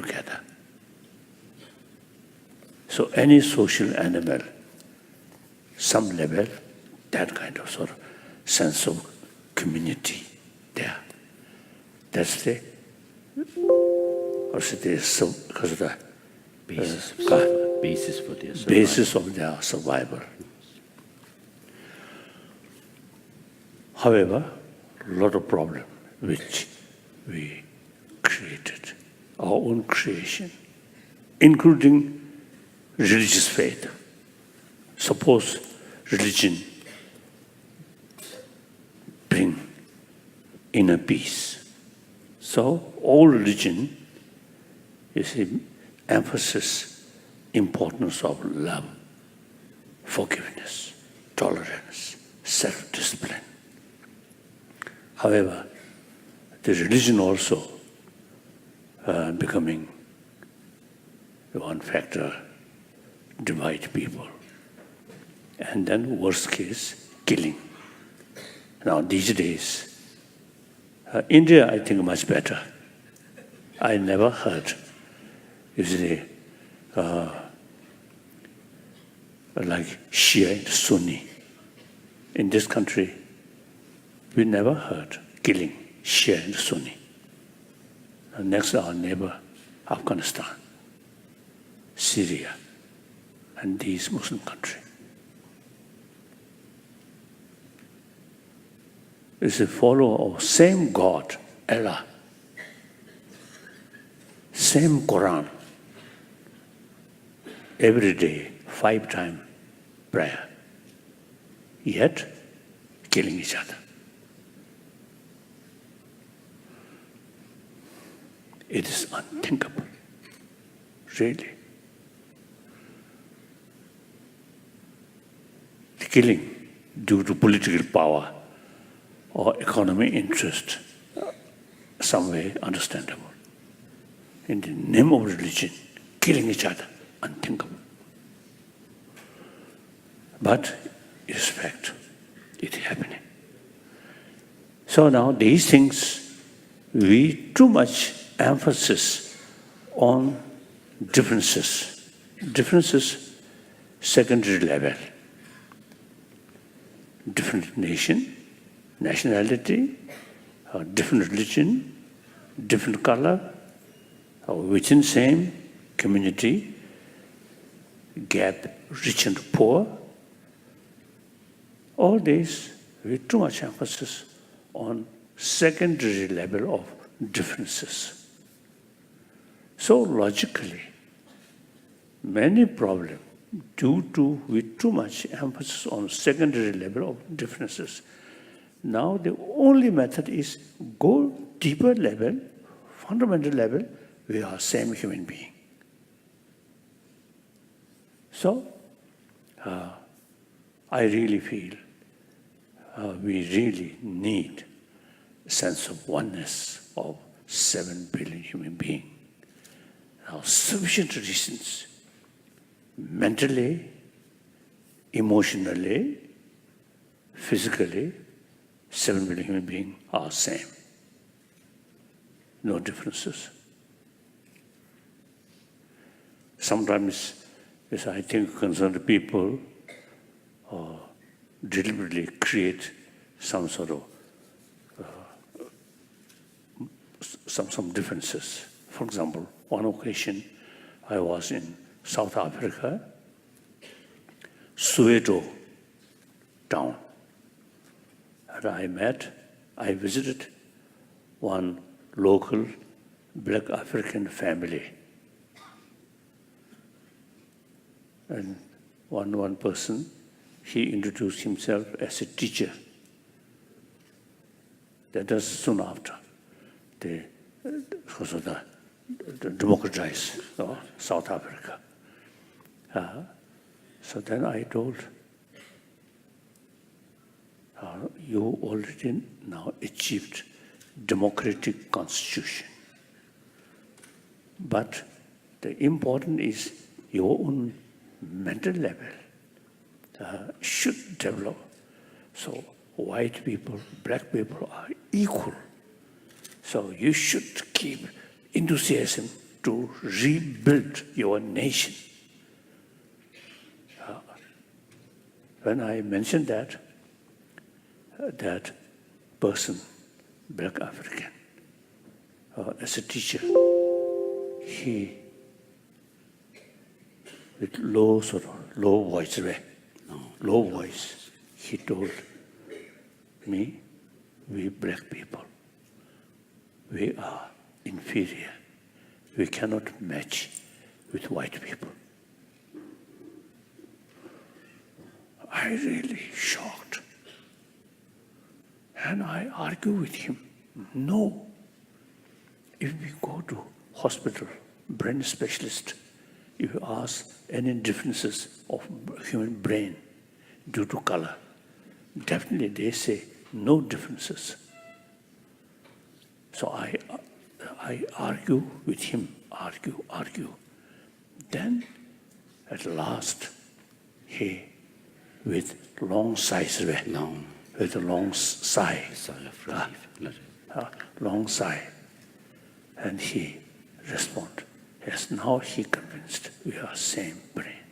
together. So any social animal, some level, that kind of sort of sense of community there. That's the basis for their survival. Basis of their survival. However, a lot of problems which we created, our own creation, including religious faith. Suppose religion bring inner peace. So all religion is emphasis, importance of love, forgiveness, tolerance, self-discipline. However, the religion also becoming one factor, divide people. And then worst case, killing. Now these days, India I think much better. I never heard, you see, like Shia and Sunni. In this country, we never heard killing Shia and Sunni. Next our neighbor, Afghanistan, Syria, and these Muslim countries. It's a follower of same God, Allah, same Quran, every day, 5 times prayer, yet killing each other. It is unthinkable, really. The killing due to political power or economic interest, some way understandable. In the name of religion, killing each other, unthinkable. But it's fact, it's happening. So now these things, we too much emphasis on differences. Differences, secondary level. Different nation, nationality, different religion, different color, within same community, gap rich and poor. All these with too much emphasis on secondary level of differences. So logically, many problems due to with too much emphasis on secondary level of differences. Now the only method is go deeper level, fundamental level, we are same human being. So I really feel we really need a sense of oneness of 7 billion human beings. Now sufficient reasons, mentally, emotionally, physically, 7 billion human beings are same. No differences. Sometimes, as I think concerned people deliberately create some sort of some differences. For example, one occasion I was in South Africa, Soweto town. And I visited one local black African family. And one person, he introduced himself as a teacher. That was soon after the democratized South Africa. So then I told, you already now achieved democratic constitution. But the important is your own mental level should develop. So white people, black people are equal. So you should keep enthusiasm to rebuild your nation. When I mentioned that person, Black African, as a teacher, he, with low voice, he told me, we black people, we are inferior. We cannot match with white people. I really shocked. And I argue with him, no. If we go to hospital, brain specialist, if you ask any differences of human brain due to color, definitely they say no differences. So I argue with him, argue. Then at last he, with long sighs, with a long sigh, long sigh, and he responded, yes, now he convinced we are same brain.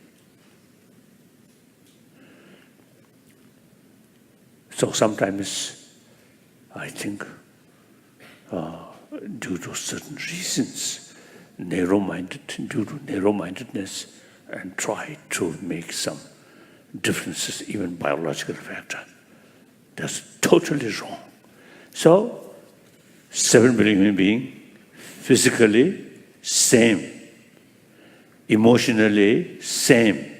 So sometimes I think due to certain reasons, due to narrow-mindedness, and try to make some differences, even biological factor. That's totally wrong. So, 7 billion human beings, physically same, emotionally same,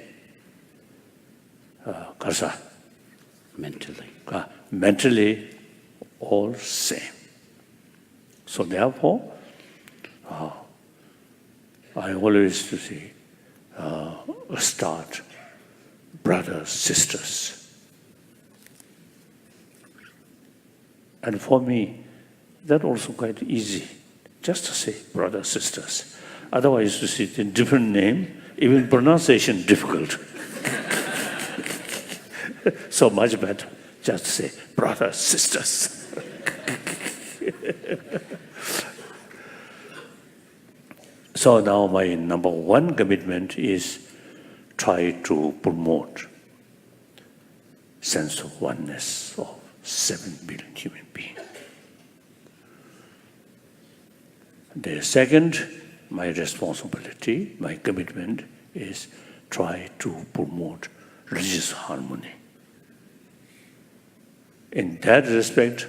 mentally all same. So therefore, I always say, start brothers, sisters. And for me, that also quite easy, just to say brothers, sisters. Otherwise, to see a different name, even pronunciation difficult. So much better, just say brothers, sisters. So now my number one commitment is try to promote sense of oneness of 7 billion human beings. The second, my responsibility, my commitment is try to promote religious harmony. In that respect,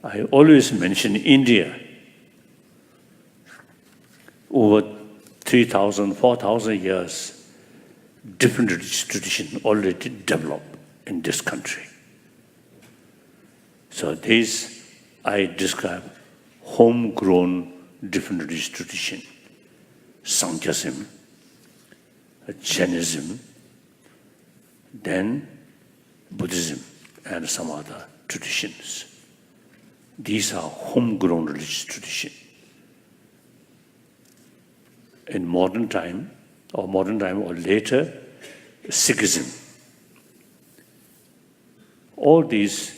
I always mention India. Over 3,000, 4,000 years, different religious tradition already developed in this country. So this I describe homegrown different religious tradition. Sankhyaism, Jainism, then Buddhism, and some other traditions. These are homegrown religious tradition. In modern time or later, Sikhism. All these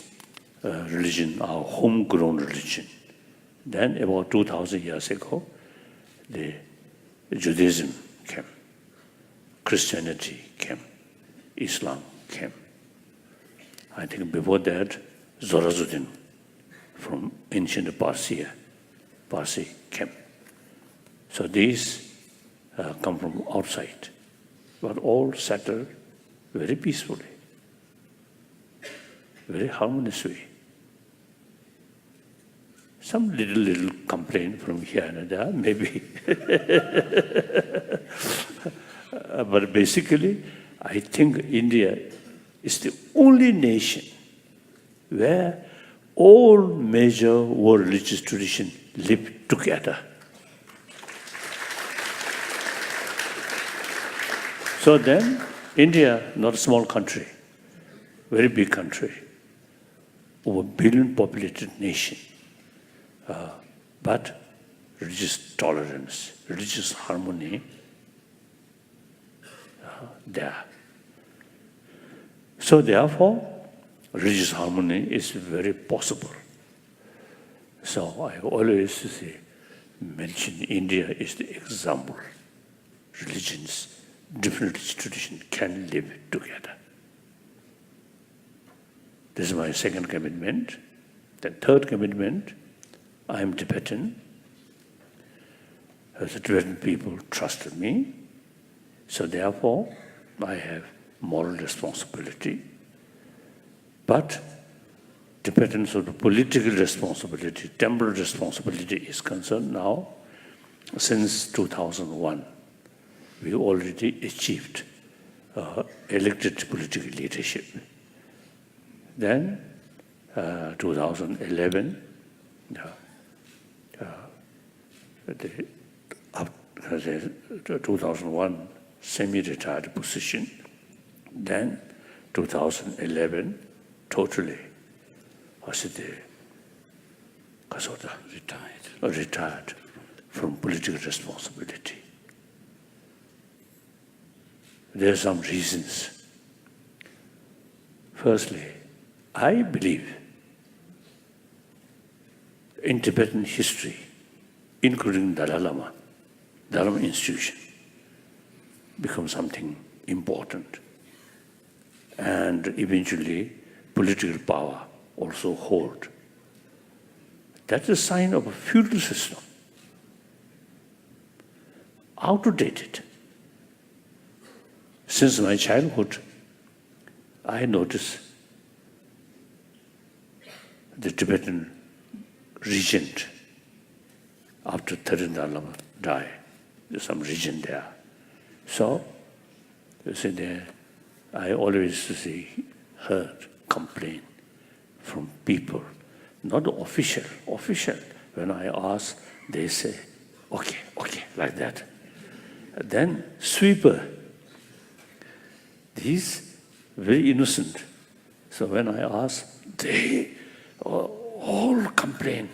religions are homegrown religion. Then about 2,000 years ago, the Judaism came, Christianity came, Islam came. I think before that, Zoroastrianism from ancient Parsi came. So these come from outside, but all settled very peacefully, very harmonious way. Some little complaint from here and there, maybe. But basically, I think India is the only nation where all major world religious traditions live together. So then, India, not a small country, very big country, over 1 billion populated nation, but religious tolerance, religious harmony, there. So therefore, religious harmony is very possible. So I always say, mentioned India is the example. Religions, different traditions can live together. This is my second commitment. The third commitment, I am Tibetan. The Tibetan people trusted me. So therefore, I have moral responsibility. But Tibetan sort of political responsibility, temporal responsibility is concerned now. Since 2001, we already achieved elected political leadership. Then 2011, the 2001 semi-retired position. Then 2011, totally, retired from political responsibility. There are some reasons. Firstly, I believe in Tibetan history, including Dalai Lama institution, becomes something important. And eventually, political power also hold. That's a sign of a feudal system, outdated. Since my childhood, I noticed the Tibetan regent, after third Dalai Lama died, there's some regent there. So, you see there, I always heard complaint from people, not official. Official, when I ask, they say, okay, like that. Then sweeper, he's very innocent. So when I ask, they all complain,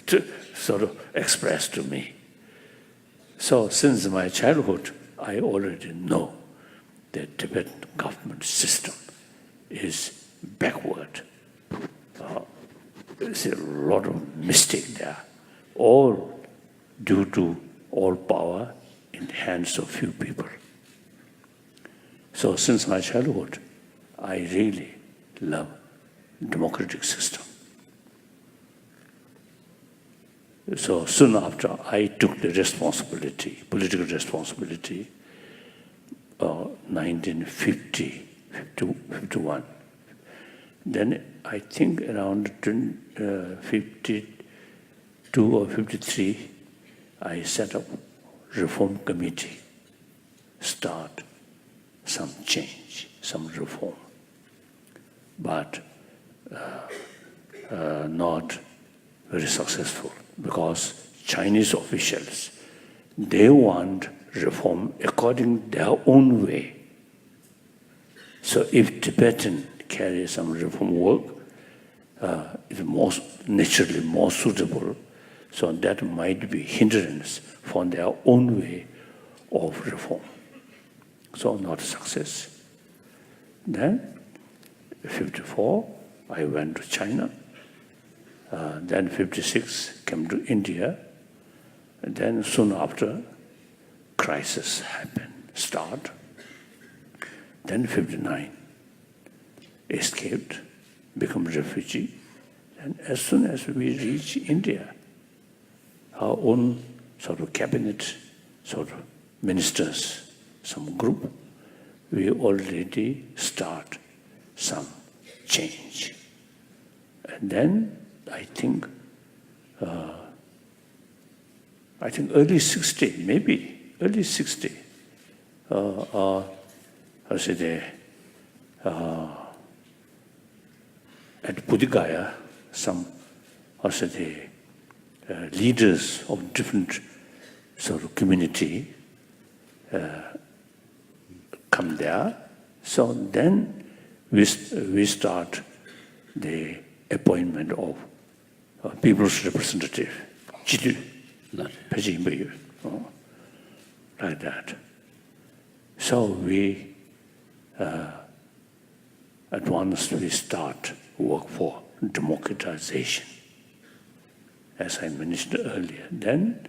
to sort of express to me. So since my childhood, I already know the Tibetan government system is backward. There's a lot of mistake there, all due to all power in the hands of few people. So since my childhood, I really love democratic system. So soon after, I took the responsibility, political responsibility, 1950 to 51. Then I think around 52 or 53, I set up reform committee, start some change, some reform, but not very successful, because Chinese officials, they want reform according to their own way. So if Tibetan carry some reform work, it's naturally more suitable, so that might be hindrance for their own way of reform. So not success. Then, 54, I went to China. Then 56, came to India. And then soon after, crisis happened, start. Then 59, escaped, become refugee. And as soon as we reach India, our own sort of cabinet, sort of ministers, some group, we already start some change. And then I think early 60, maybe early 60, at Buddhagaya, some leaders of different sort of community come there. So then we start the appointment of people's representative, Chidu, like that. So we at once we start work for democratization. as I mentioned earlier. Then,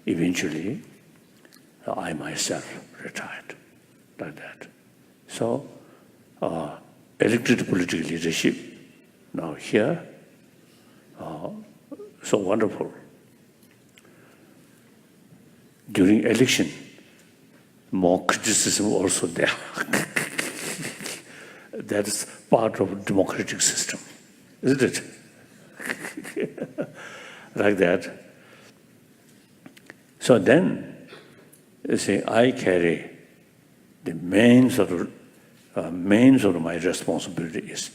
eventually, I myself retired like that. So, elected political leadership, now here, so wonderful. During election, more criticism also there. That is part of democratic system, isn't it? Like that. So then, you see, I carry the main sort of my responsibility is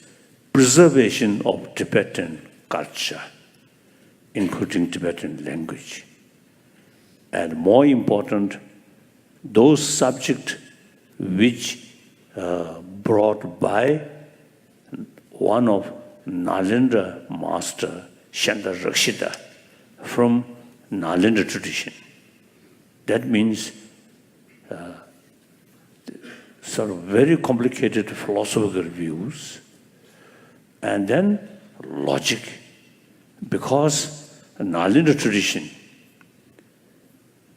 preservation of Tibetan culture, including Tibetan language. And more important, those subjects which brought by one of Nalanda master, Shanda Rakshita, from Nalanda tradition. That means sort of very complicated philosophical views, and then logic, because Nalanda tradition,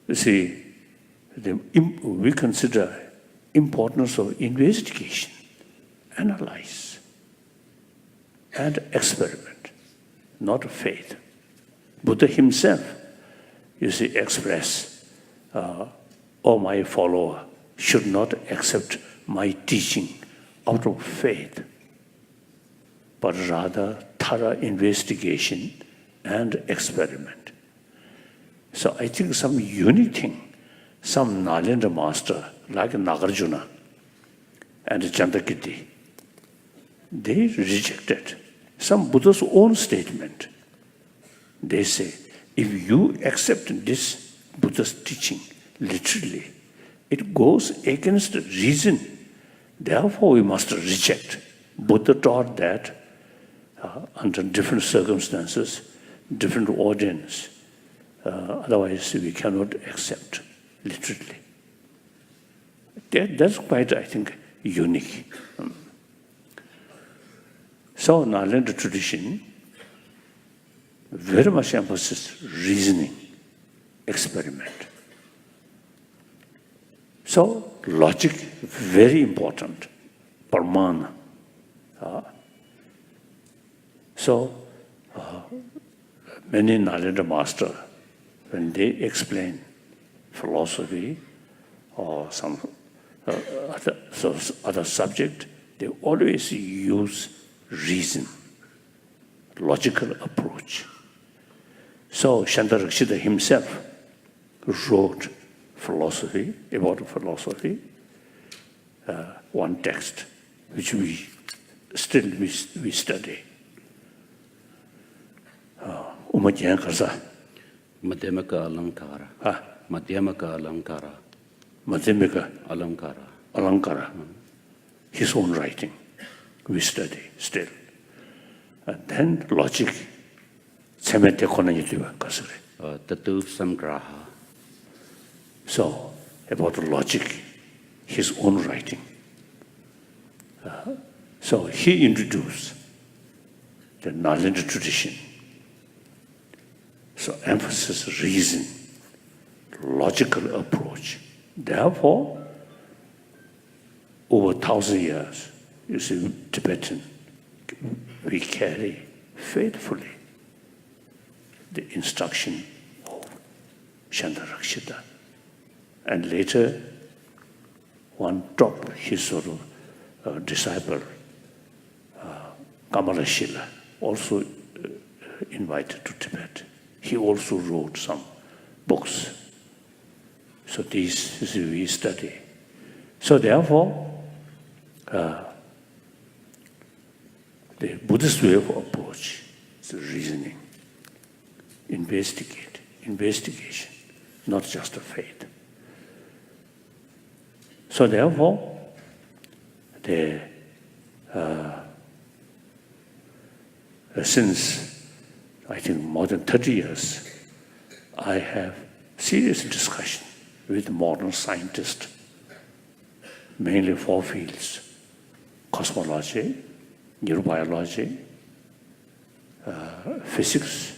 you see, we consider importance of investigation, analyze, and experiment, not faith. Buddha himself, you see, expressed, "Oh, my follower should not accept my teaching out of faith, but rather thorough investigation and experiment." So I think some unique thing, some Nalanda master like Nagarjuna and Chandrakirti, they rejected some Buddha's own statement. They say, if you accept this Buddha's teaching literally, it goes against reason. Therefore, we must reject. Buddha taught that under different circumstances, different audience. Otherwise, we cannot accept literally. That's quite, I think, unique. So, Nalanda tradition very much emphasizes reasoning, experiment. So, logic, very important, pramana. Many Nalanda masters, when they explain philosophy or some other subject, they always use reason, logical approach. So Shanta Rakshita himself wrote about philosophy, one text which we study. Madhyamaka Alankara. Madhyamaka Alankara. Madhyamaka Alankara. Alankara. His own writing, we study still. And then logic. Tatu Samgraha. So, about logic, his own writing. So he introduced the Nalanda tradition. So emphasis reason, logical approach. Therefore, over 1,000 years, you see, Tibetan, we carry faithfully the instruction of Shanta Rakshita. And later, one top, his sort of disciple, Kamalashila, also invited to Tibet. He also wrote some books. So these we study. So therefore, the Buddhist way of approach is reasoning, investigation, not just a faith. So therefore, since I think more than 30 years, I have serious discussion with modern scientists, mainly 4 fields: cosmology, neurobiology, physics,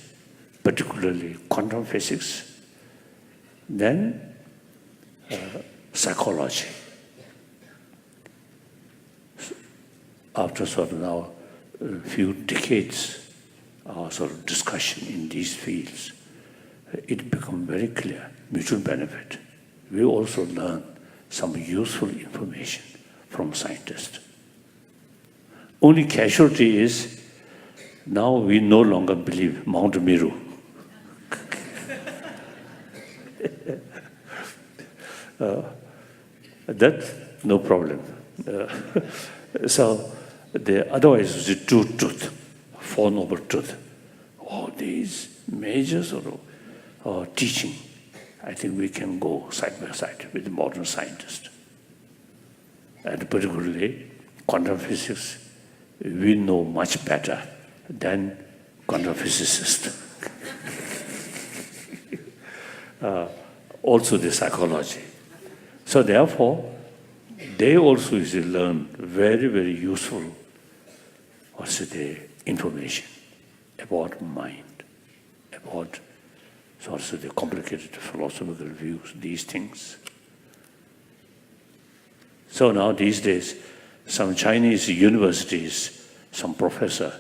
particularly quantum physics, then psychology. After sort of now a few decades of sort of discussion in these fields, it became very clear, mutual benefit. We also learn some useful information from scientists. Only casualty is now we no longer believe Mount Meru. That's no problem. So otherwise the truth, Four Noble Truth. All these major sort of teaching, I think we can go side by side with modern scientists. And particularly quantum physics, we know much better than quantum physicists. Also the psychology. So therefore, they also learn very, very useful the information about mind, about also the complicated philosophical views, these things. So now these days, some Chinese universities, some professor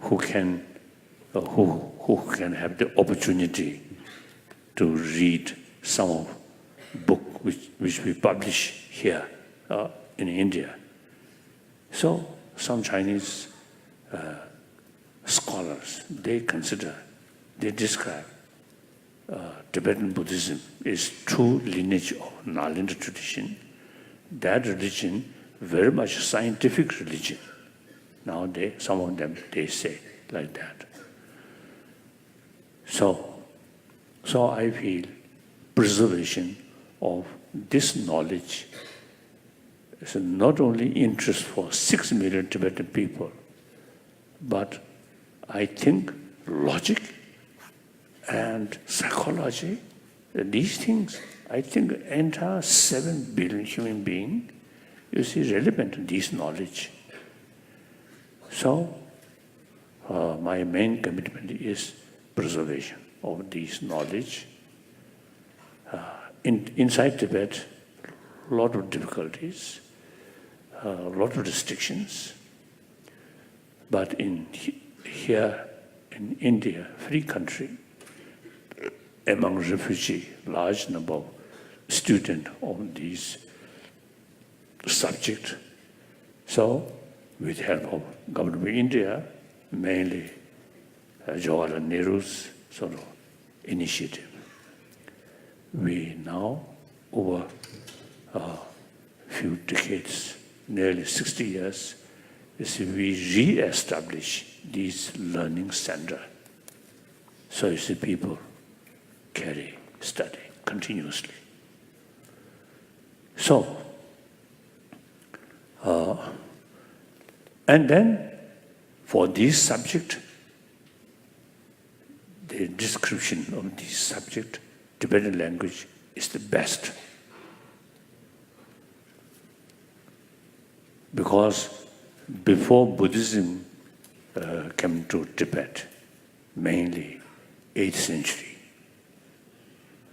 who can have the opportunity to read some of book which we publish here in India. So some Chinese scholars, they describe Tibetan Buddhism is true lineage of Nalanda tradition. That religion, very much scientific religion. Now some of them, they say like that. So I feel preservation of this knowledge is not only interest for 6 million Tibetan people, but I think logic and psychology, these things, I think entire 7 billion human beings, relevant to this knowledge. So my main commitment is preservation of this knowledge. Inside Tibet, a lot of difficulties, a lot of restrictions. But here in India, free country, among refugees, large number of students on this subject. So, with the help of government of India, mainly Jawaharlal Nehru's sort of initiative, we now, over a few decades, nearly 60 years, we re-establish this learning center. So you see, people study continuously. So, and then for this subject, the description of this subject, Tibetan language is the best. Because before Buddhism came to Tibet, mainly 8th century,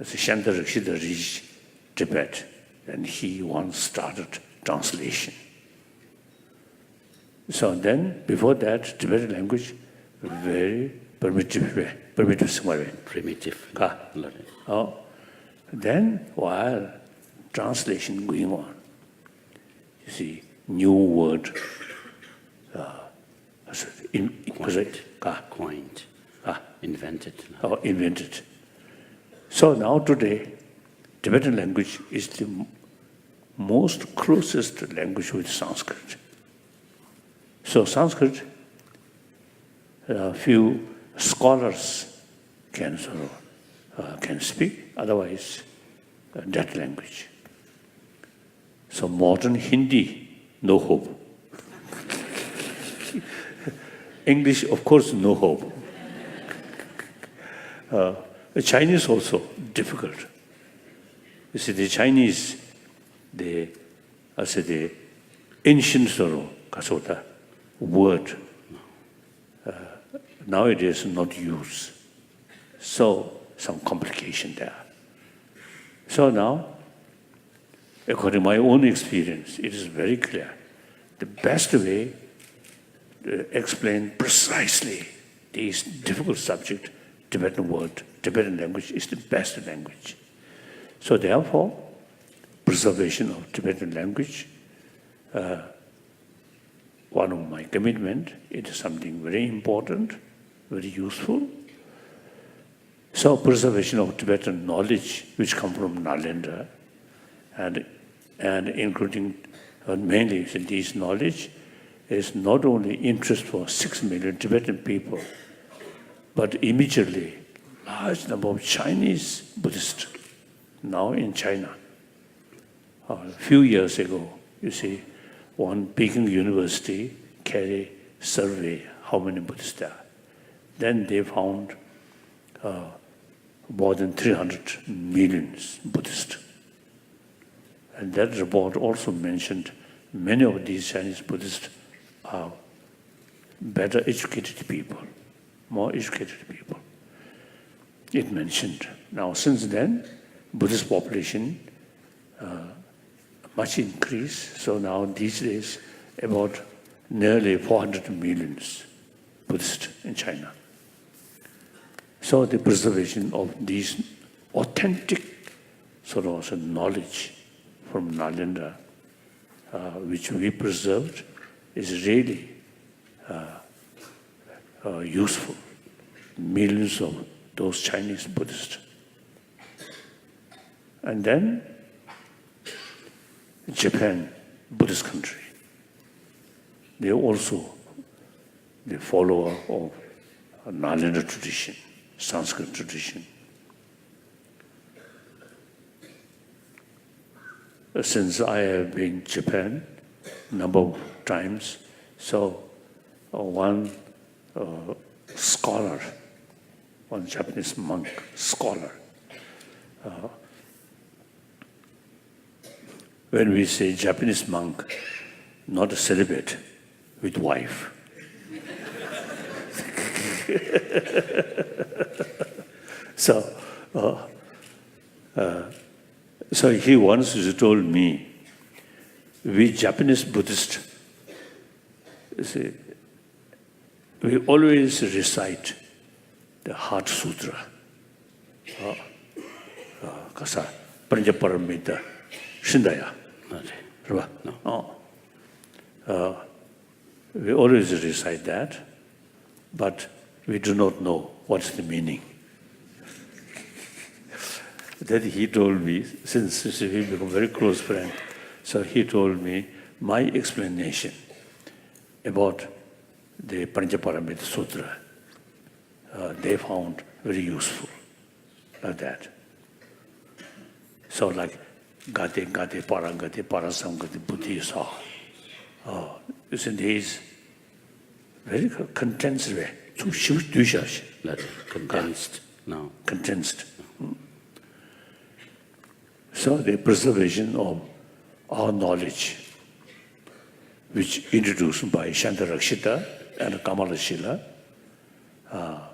Shantara Rishida reached Tibet, and he once started translation. So then, before that, Tibetan language, very primitive way. Primitive. Then, while translation going on, you see, new word, coined, invented. Invented. So now today, Tibetan language is the most closest language with Sanskrit. So Sanskrit, a few scholars can speak, otherwise that language. So modern Hindi, no hope. English, of course, no hope. Chinese also difficult. You see, the Chinese, the ancient word nowadays not used. So some complication there. So now, according to my own experience, it is very clear. The best way to explain precisely this difficult subject, Tibetan word, Tibetan language is the best language. So therefore, preservation of Tibetan language, one of my commitment, it is something very important, very useful. So preservation of Tibetan knowledge, which come from Nalanda, and including mainly this knowledge, is not only interest for 6 million Tibetan people, but immediately large number of Chinese Buddhists now in China. A few years ago, you see, one Peking University carried survey how many Buddhists there are. Then they found more than 300 million Buddhists. And that report also mentioned many of these Chinese Buddhists are better educated people, more educated people. It mentioned. Now, since then, Buddhist population much increased. So now, these days, about nearly 400 million Buddhists in China. So the preservation of these authentic sort of knowledge from Nalanda, which we preserved, is really useful. Millions of those Chinese Buddhists. And then Japan, Buddhist country. They also the follower of Nalanda tradition, Sanskrit tradition. Since I have been in Japan a number of times, so one scholar, one Japanese monk, scholar, when we say Japanese monk, not a celibate, with wife. So he once told me, we Japanese Buddhists, see, we always recite the Heart Sutra. Kasa Pranjaparamita Shindaya. We always recite that, but we do not know what's the meaning. That he told me, since we become very close friends, so he told me my explanation about the Pranjaparamita Sutra. They found very useful, like that. So like Gate, Gate, Parangate, Parasamgate, Buddhi, Sa. You see, these very condensed way. Condensed now. Condensed. So the preservation of our knowledge, which introduced by Shantarakshita and Kamalashila,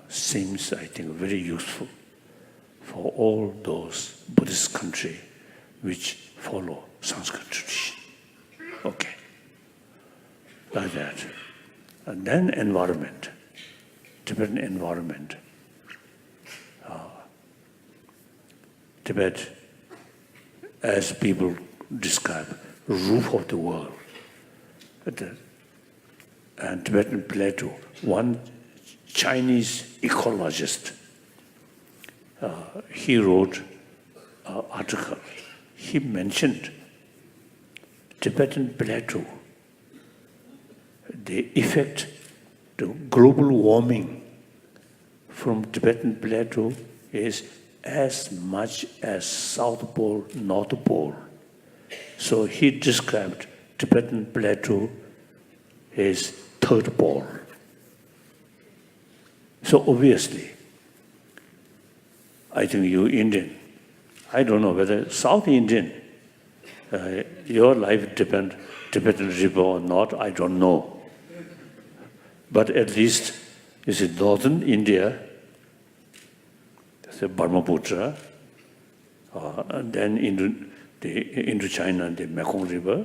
seems, I think, very useful for all those Buddhist countries which follow Sanskrit tradition. Okay. Like that. And then environment, Tibetan environment. Tibet, as people describe, roof of the world. And Tibetan Plato, one Chinese ecologist, he wrote an article. He mentioned Tibetan Plateau, the effect, the global warming from Tibetan Plateau is as much as South Pole, North Pole. So he described Tibetan Plateau as third pole. So obviously, I think you Indian, I don't know whether South Indian, your life depends Tibetan river or not, I don't know. But at least, you see, northern India, the Brahmaputra, and then into China, the Mekong River,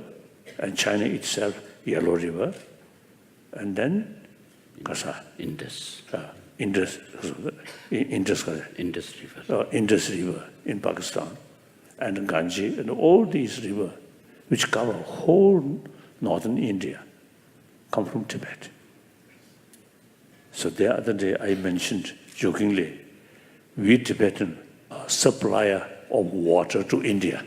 and China itself, Yellow River, and then Indus. Indus River. Indus River in Pakistan, and Ganges, and all these rivers, which cover whole northern India, come from Tibet. So the other day I mentioned jokingly, we Tibetan are supplier of water to India.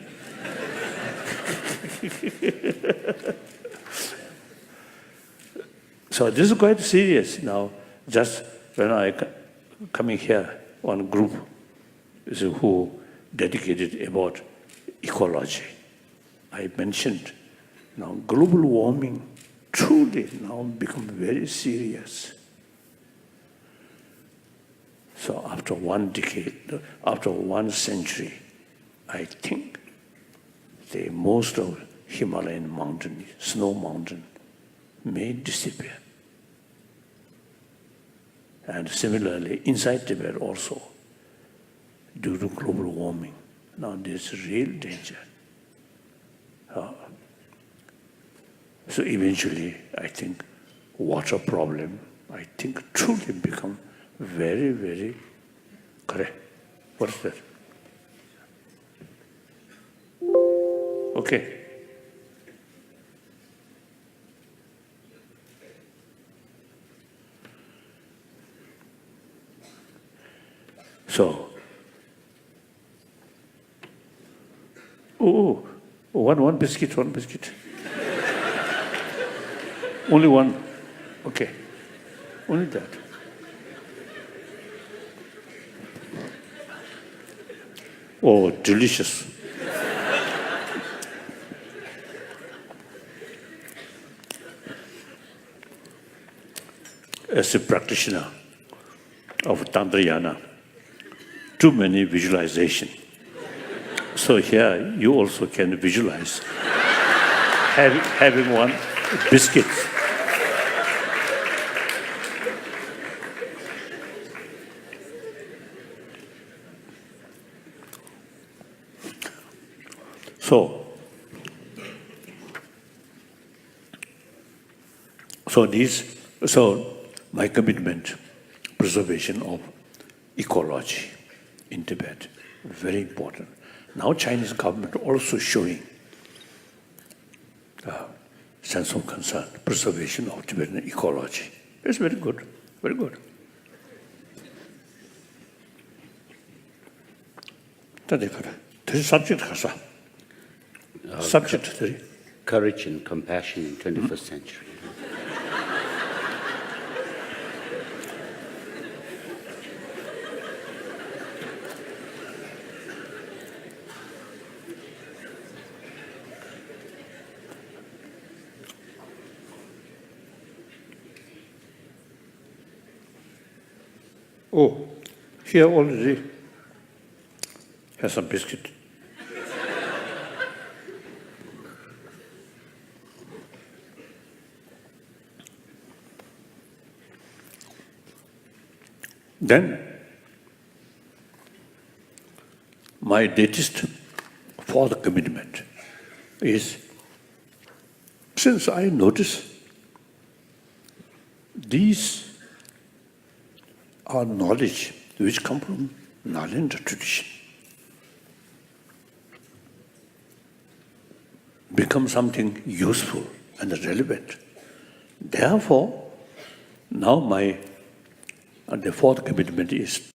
So this is quite serious now. Just when I coming here, one group is who dedicated about ecology. I mentioned now global warming truly now become very serious. So after one decade, after 1 century, I think the most of Himalayan mountain, snow mountain, may disappear. And similarly, inside Tibet also, due to global warming, now there's real danger. So eventually, I think water problem, I think truly become very, very correct. What is that? Okay. So, one biscuit. Only one. Okay. Only that. Oh, delicious. As a practitioner of Tantrayana, too many visualization. So here you also can visualize having one biscuit. So my commitment, preservation of ecology in Tibet, very important. Now Chinese government also showing sense of concern, preservation of Tibetan ecology. It's very good, very good. This is subject, subject. Courage and compassion in 21st century. Oh, here already has some biscuit. Then, my latest fourth commitment is, since I notice these are knowledge which come from Nalanda tradition, become something useful and relevant. Therefore, now the fourth commitment is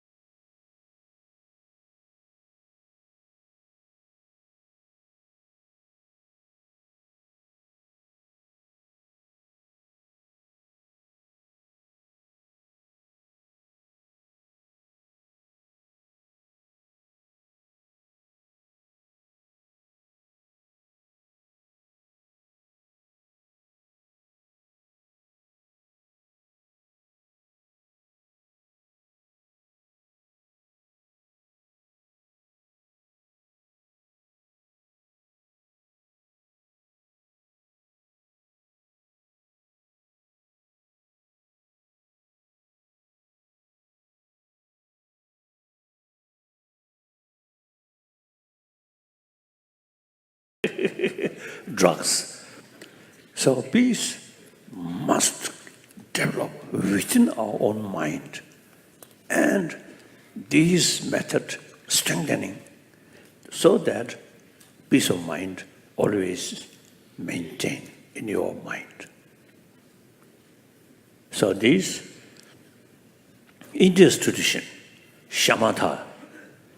drugs. So peace must develop within our own mind, and these methods strengthening so that peace of mind always maintain in your mind. So this India's tradition, shamatha,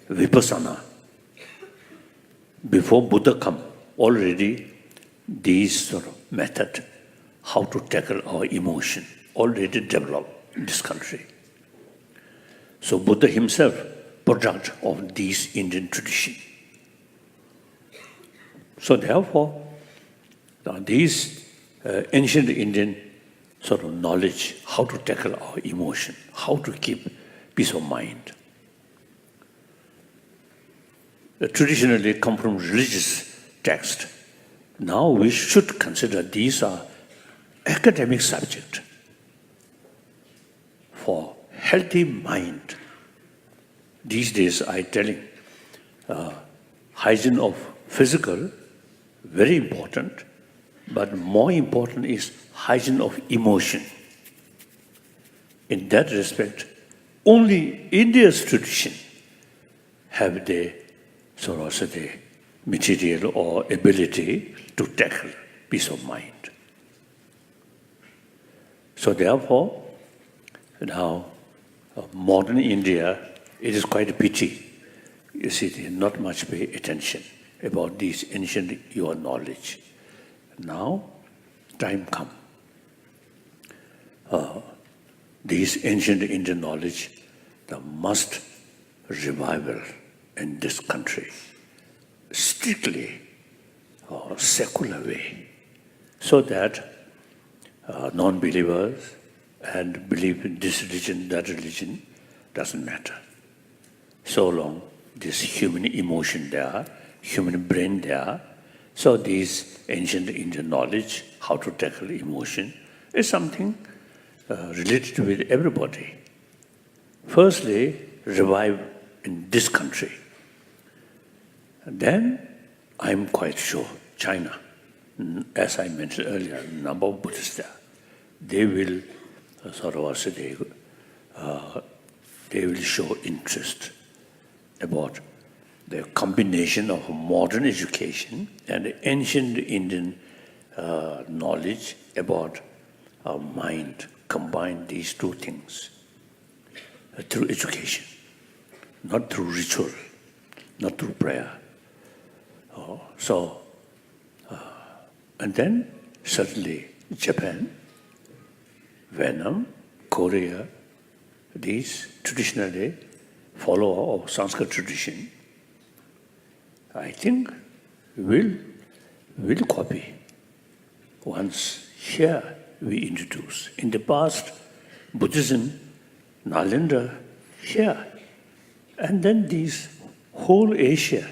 vipassana, before Buddha come, already these sort of method, how to tackle our emotion, already developed in this country. So Buddha himself, product of this Indian tradition. So therefore, these ancient Indian sort of knowledge, how to tackle our emotion, how to keep peace of mind. Traditionally come from religious text. Now we should consider these are academic subject for healthy mind. These days I telling hygiene of physical, very important, but more important is hygiene of emotion. In that respect, only India's tradition have the sort of say, the material or ability to tackle peace of mind. So therefore, now modern India, it is quite a pity. You see, they not much pay attention about this ancient your knowledge. Now, time come. This ancient Indian knowledge, the must revival in this country, strictly secular way, so that non-believers and believe in this religion, that religion, doesn't matter. So long this human emotion there, human brain there, so this ancient Indian knowledge, how to tackle emotion, is something related with everybody. Firstly, revive in this country. And then, I'm quite sure, China, as I mentioned earlier, number of Buddhists there, they will sort of also they will show interest about the combination of modern education and ancient Indian knowledge about our mind, combine these two things through education, not through ritual, not through prayer. And then certainly Japan, Vietnam, Korea, these traditionally follower of Sanskrit tradition, I think will copy once here we introduce. In the past, Buddhism, Nalanda, here. And then these whole Asia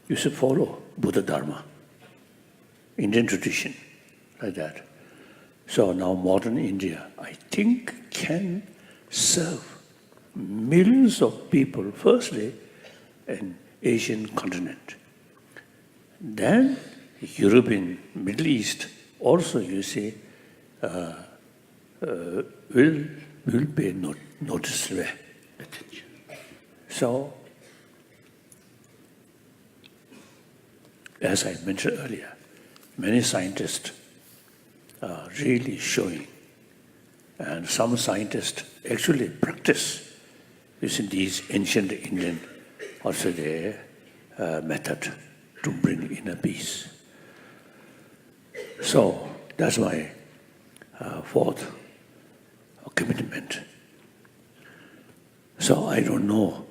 used to follow Buddha Dharma, Indian tradition, like that. So now modern India, I think, can serve millions of people, firstly, in Asian continent. Then European, Middle East, also you see, will pay noticeable attention. So, as I mentioned earlier, many scientists are really showing, and some scientists actually practice using these ancient Indian also their method to bring inner peace. So that's my fourth commitment. So I don't know.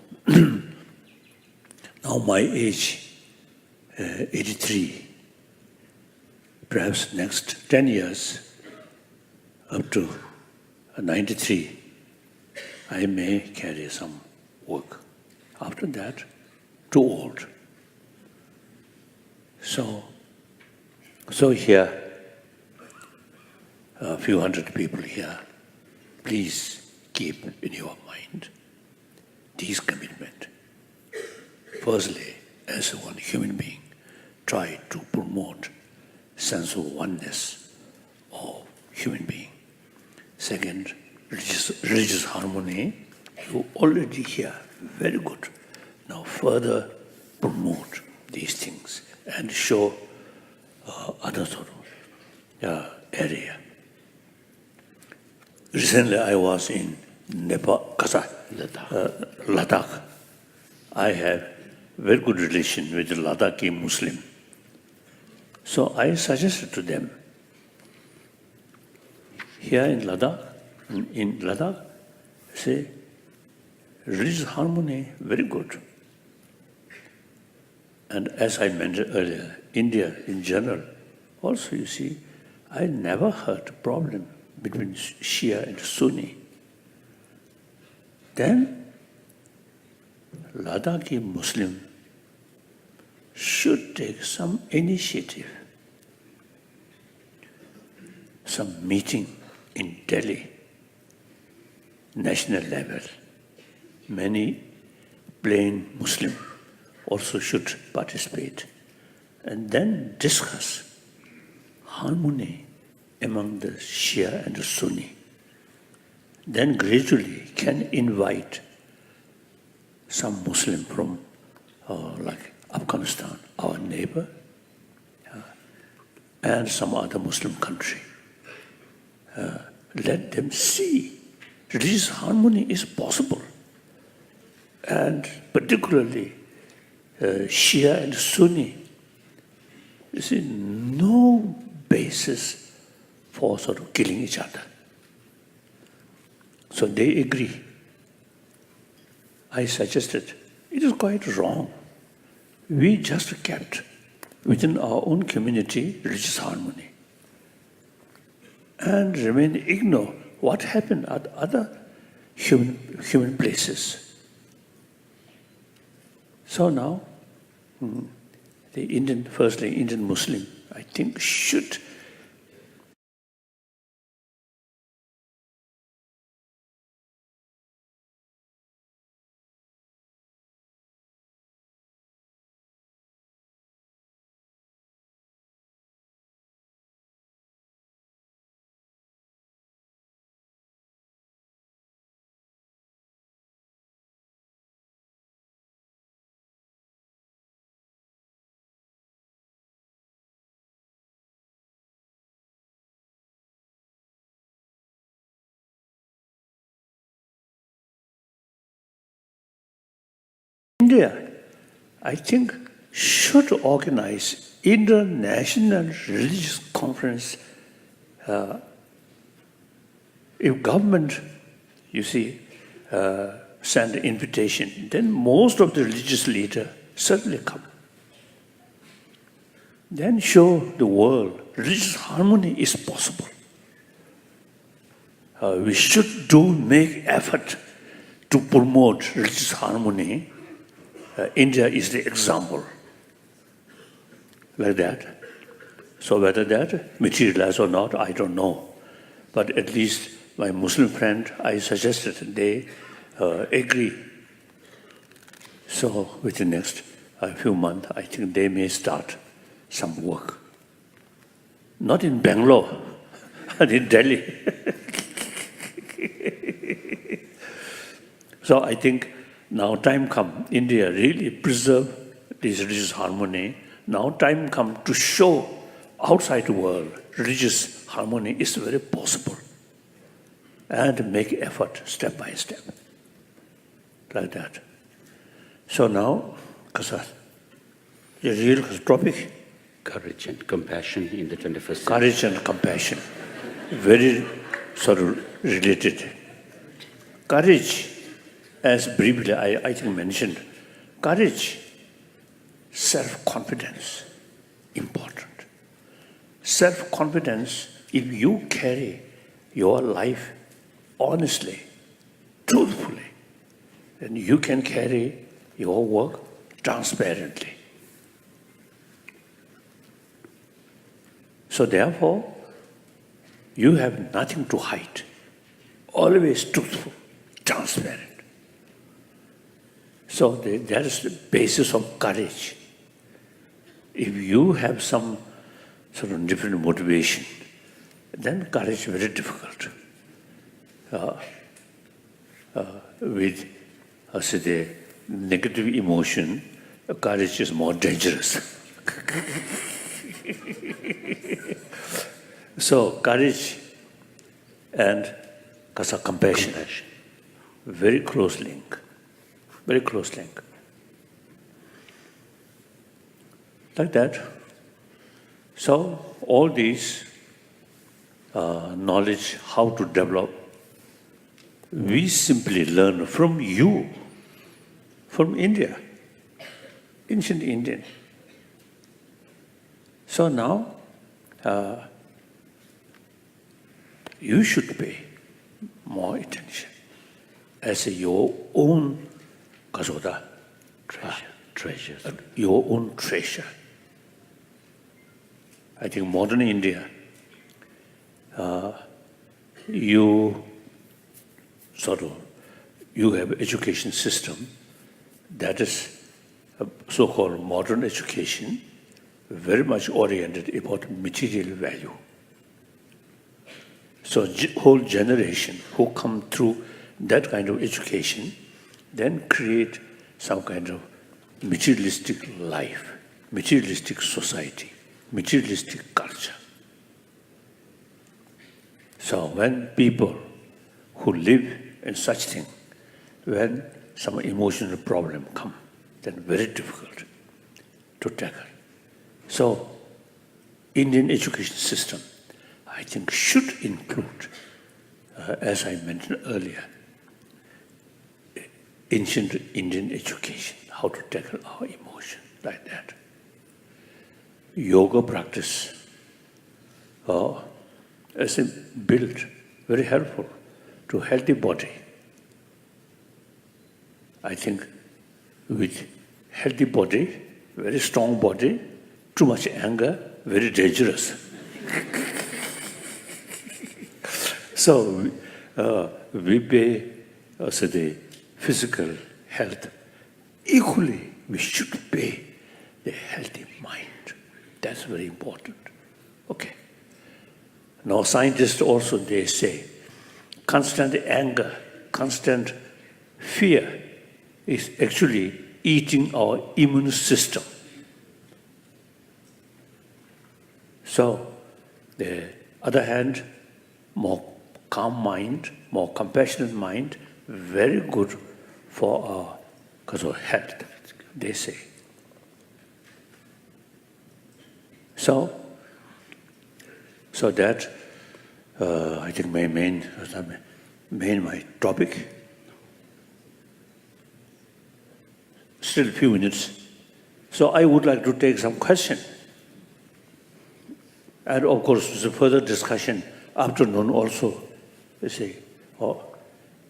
Now my age, 83, perhaps next 10 years, up to 93, I may carry some work. After that, too old. So here, a few hundred people here, please keep in your mind this commitment. Firstly, as one human being, try to promote sense of oneness of human being. Second, religious harmony, you already hear, very good. Now further promote these things and show other sort of area. Recently I was in Nepal, Ladakh. I have very good relation with the Ladakhi Muslim. So I suggested to them, here in Ladakh, say, religious harmony, very good. And as I mentioned earlier, India in general, also you see, I never heard a problem between Shia and Sunni. Then Ladakhi Muslim should take some initiative, some meeting in Delhi, national level. Many plain Muslim also should participate and then discuss harmony among the Shia and the Sunni. Then gradually can invite some Muslim from like Afghanistan, our neighbor, and some other Muslim country. Let them see religious harmony is possible. And particularly Shia and Sunni, you see, no basis for sort of killing each other. So they agree. I suggested, it is quite wrong. We just kept within our own community religious harmony and remain ignore what happened at other human places. So now, the Indian Muslim, I think, should India, I think, should organize international religious conference. If government, you see, send an invitation, then most of the religious leaders certainly come. Then show the world religious harmony is possible. We should make effort to promote religious harmony. India is the example, like that. So whether that materializes or not, I don't know. But at least my Muslim friend, I suggested, they agree. So within the next few months, I think they may start some work. Not in Bangalore, but in Delhi. So I think now time come, India really preserve this religious harmony. Now time come to show outside the world religious harmony is very possible, and make effort step by step, like that. So now, Kasar, the real topic? Courage and compassion in the 21st century. Courage and compassion, very sort of related. Courage, as briefly I think mentioned, courage, self-confidence, important. Self-confidence, if you carry your life honestly, truthfully, then you can carry your work transparently. So therefore, you have nothing to hide. Always truthful, transparent. So that is the basis of courage. if you have some sort of different motivation, then courage is very difficult. With, say, the negative emotion, courage is more dangerous. So courage and compassion, very close link, very close link. Like that. So all these knowledge, how to develop, we simply learn from you, from India, ancient Indian. So now, you should pay more attention as your own kasoda, treasure. Your own treasure. I think modern India, you have education system that is so-called modern education, very much oriented about material value. So whole generation who come through that kind of education then create some kind of materialistic life, materialistic society, materialistic culture. So when people who live in such thing, when some emotional problem come, then very difficult to tackle. So Indian education system, I think, should include, as I mentioned earlier, ancient Indian education, how to tackle our emotion, like that. Yoga practice, as a build, very helpful to healthy body. I think with healthy body, very strong body, too much anger, very dangerous. So we pay also the physical health. Equally, we should pay the healthy mind. That's very important. Okay. Now scientists also, they say, constant anger, constant fear is actually eating our immune system. So, the other hand, more calm mind, more compassionate mind, very good for our health, they say. So that I think my main topic. Still a few minutes. So I would like to take some question. And of course, there's a further discussion afternoon also. You see.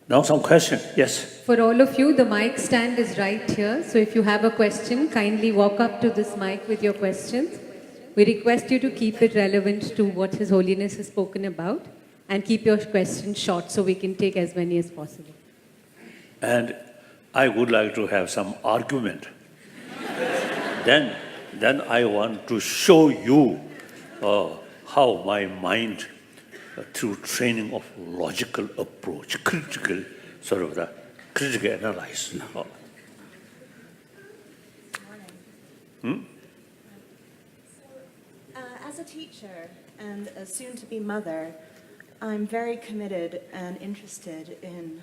Now some question, yes. For all of you, the mic stand is right here. So if you have a question, kindly walk up to this mic with your questions. We request you to keep it relevant to what His Holiness has spoken about and keep your questions short so we can take as many as possible. And I would like to have some argument. then I want to show you how my mind, through training of logical approach, critical analysis. As a teacher and a soon-to-be mother, I'm very committed and interested in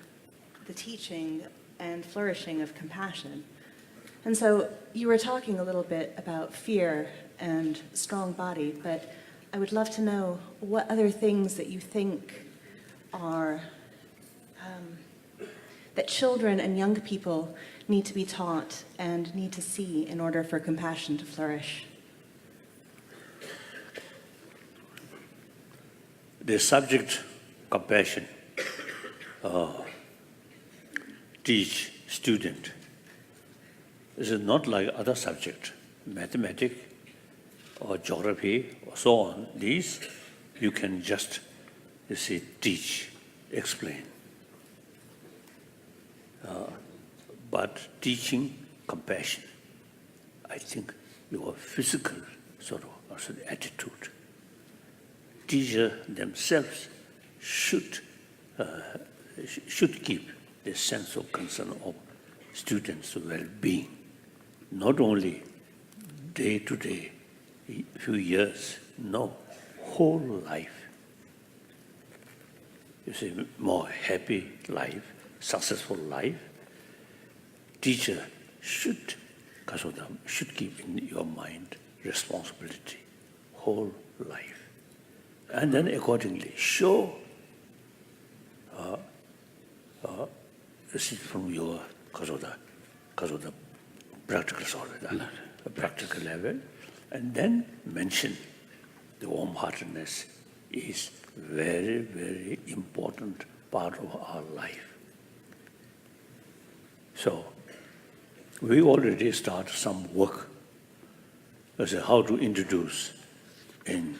the teaching and flourishing of compassion. And so you were talking a little bit about fear and strong body, but I would love to know what other things that you think are, that children and young people need to be taught and need to see in order for compassion to flourish. The subject, compassion, teach student. This is not like other subject, mathematics or geography or so on. These you can just, teach, explain. But teaching compassion, I think your physical sort of attitude. Teacher themselves should keep the sense of concern of students' well-being, not only day to day, few years, no, whole life. You see, more happy life, successful life. Teacher should keep in your mind responsibility, whole life. And then accordingly show this is from your practical practical level, and then mention the warm-heartedness is very, very important part of our life. So we already start some work as to how to introduce in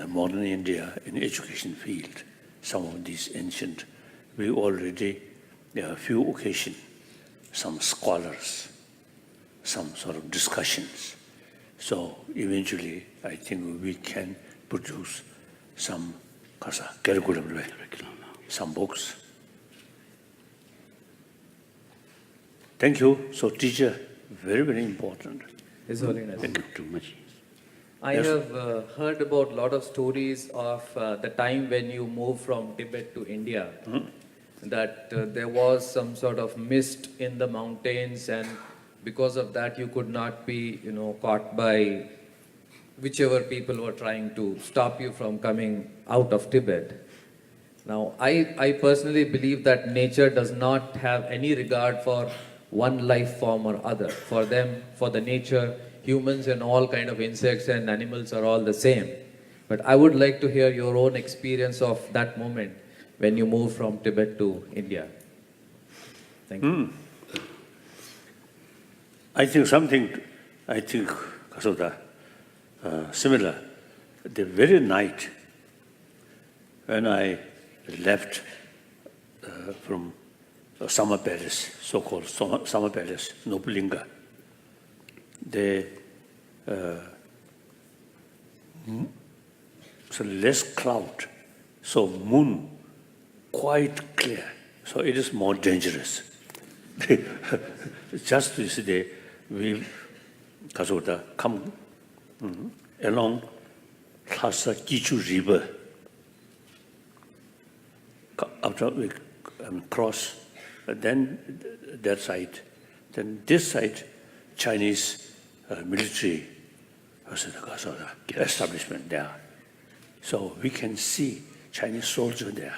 modern India in education field some of these ancient. We already, there are a few occasions, some scholars, some sort of discussions. So eventually, I think we can produce some curriculum, some books. Thank you. So teacher, very, very important. His Holiness. Thank you. Too much. I Yes. have heard about a lot of stories of the time when you moved from Tibet to India, that there was some sort of mist in the mountains, and because of that you could not be, caught by whichever people were trying to stop you from coming out of Tibet. Now, I personally believe that nature does not have any regard for one life form or other. For them, for the nature, humans and all kind of insects and animals are all the same. But I would like to hear your own experience of that moment when you moved from Tibet to India. Thank you. I think Kasota, similar. The very night when I left from summer palace, so-called summer palace, Nobulinga, so less cloud, so moon quite clear, so it is more dangerous. Just yesterday, we come along Lhasa Kichu River. After we cross, then that side, then this side, Chinese military establishment there. So we can see Chinese soldier there.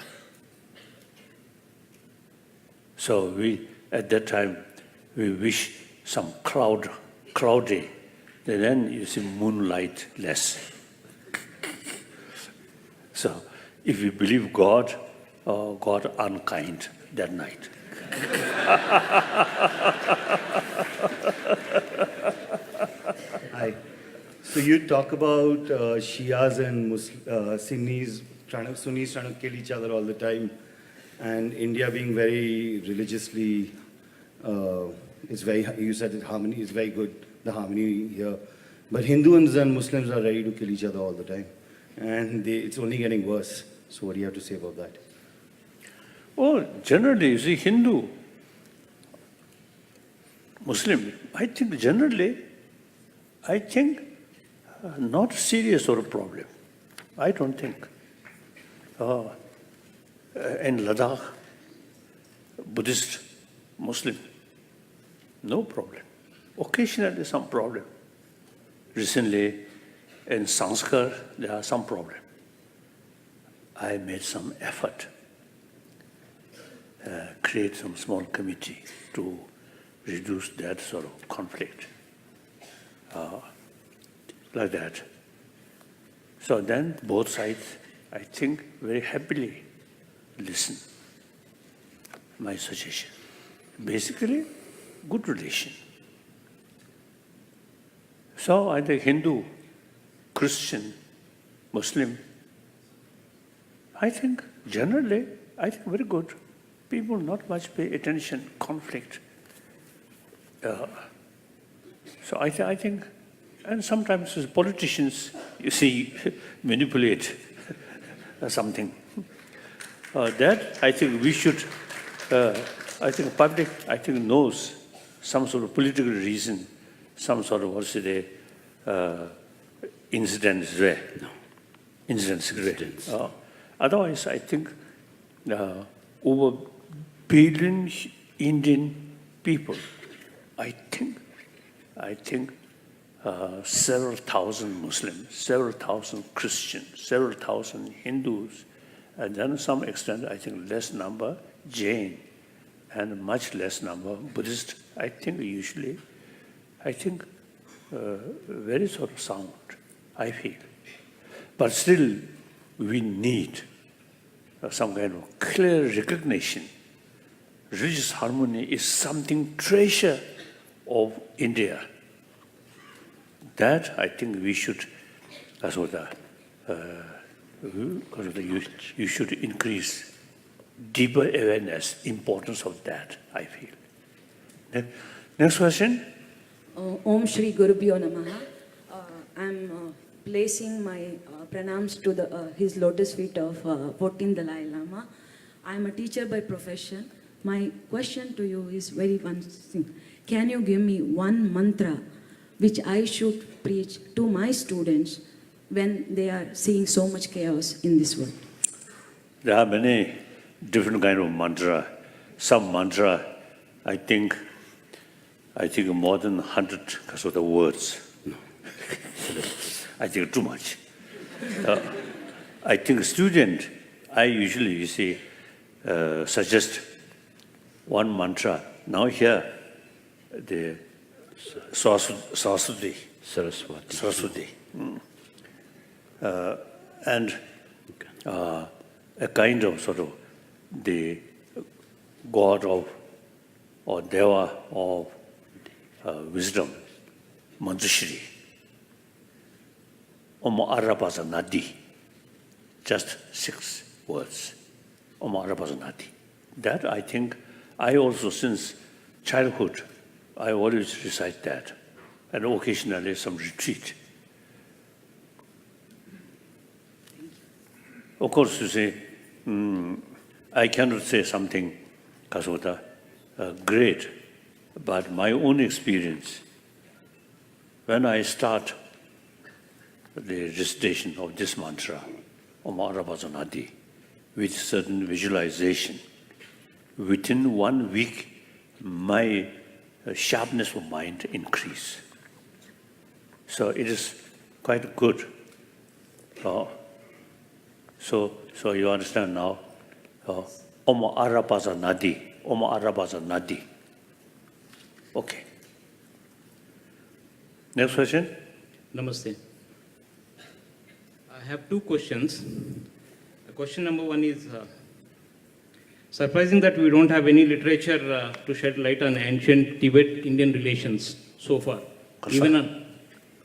So we, at that time, we wish some cloudy, then you see moonlight less. So if you believe God, God unkind that night. Hi. So you talk about Shias and Sunnis trying to kill each other all the time, and India being very religiously, it's very. You said that harmony is very good. The harmony here, but Hindus and Muslims are ready to kill each other all the time, and it's only getting worse. So what do you have to say about that? Oh, generally, you see, Hindu, Muslim, I think generally, not serious sort of problem. I don't think. In Ladakh, Buddhist, Muslim, no problem. Occasionally some problem. Recently, in Sanskar, there are some problem. I made some effort, create some small committee to reduce that sort of conflict, like that. So then both sides, I think, very happily listen my suggestion. Basically, good relation. So I think Hindu, Christian, Muslim, I think generally, very good. People not much pay attention, conflict. So I think And sometimes politicians, you see, manipulate something. That I think we should, I think public, I think knows some sort of political reason, some sort of, what's it, incidents there. No. Incidents. Otherwise, I think over billion Indian people, I think several thousand Muslims, several thousand Christians, several thousand Hindus, and then to some extent, I think less number Jain, and much less number Buddhist. I think usually, very sort of sound, I feel. But still, we need some kind of clear recognition. Religious harmony is something treasure of India. That I think we should, you should increase deeper awareness, importance of that, I feel. Next question. Om Shri Gurubhyo Namaha. I'm placing my pranams to his lotus feet of 14th Dalai Lama. I'm a teacher by profession. My question to you is very one thing. Can you give me one mantra which I should preach to my students when they are seeing so much chaos in this world? There are many different kind of mantra. Some mantra, I think more than 100 sort of words. I think too much. I think student, I usually suggest one mantra. Now here, the Saraswati. And a kind of sort of the god of or deva of wisdom, Manjushri. Om Arabasa Nadi. Just 6 words. Om Arabasa Nadi. That I think I also, since childhood, I always recite that, and occasionally some retreat. Of course, you say, I cannot say something, Kasota, great, but my own experience, when I start the recitation of this mantra, Om Arabasa Nadi, with certain visualization, within 1 week, my sharpness of mind increase. So it is quite good. So you understand now. Om Arabasa Nadi. Om Arabasa Nadi. Okay. Next question. Namaste. I have 2 questions. Question number 1 is surprising that we don't have any literature to shed light on ancient Tibet-Indian relations so far. Even on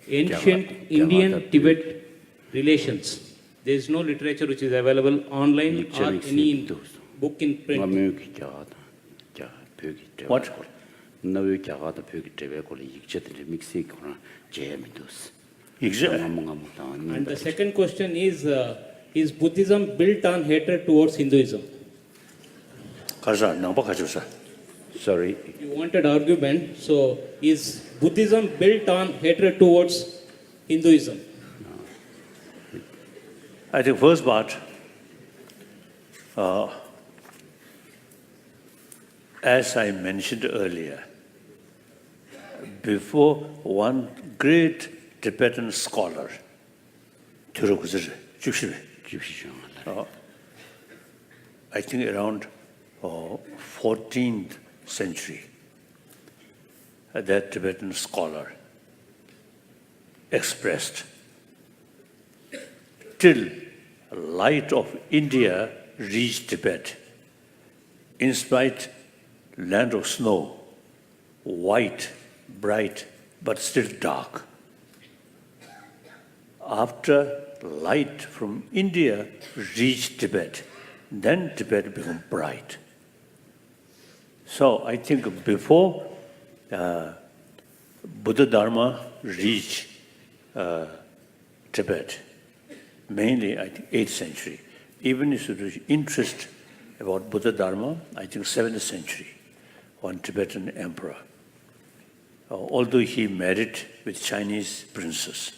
ancient Indian-Tibet relations, there is no literature which is available online or any book in print. What? And the second question is Buddhism built on hatred towards Hinduism? Sorry. You wanted argument, so is Buddhism built on hatred towards Hinduism? I think first part, as I mentioned earlier, before one great Tibetan scholar, I think around 14th century, that Tibetan scholar expressed, till light of India reached Tibet, in spite land of snow, white, bright, but still dark. After light from India reached Tibet, then Tibet became bright. So I think before Buddha Dharma reached Tibet, mainly I think 8th century. Even if you interest about Buddha Dharma, I think 7th century, one Tibetan emperor. Although he married with Chinese princess.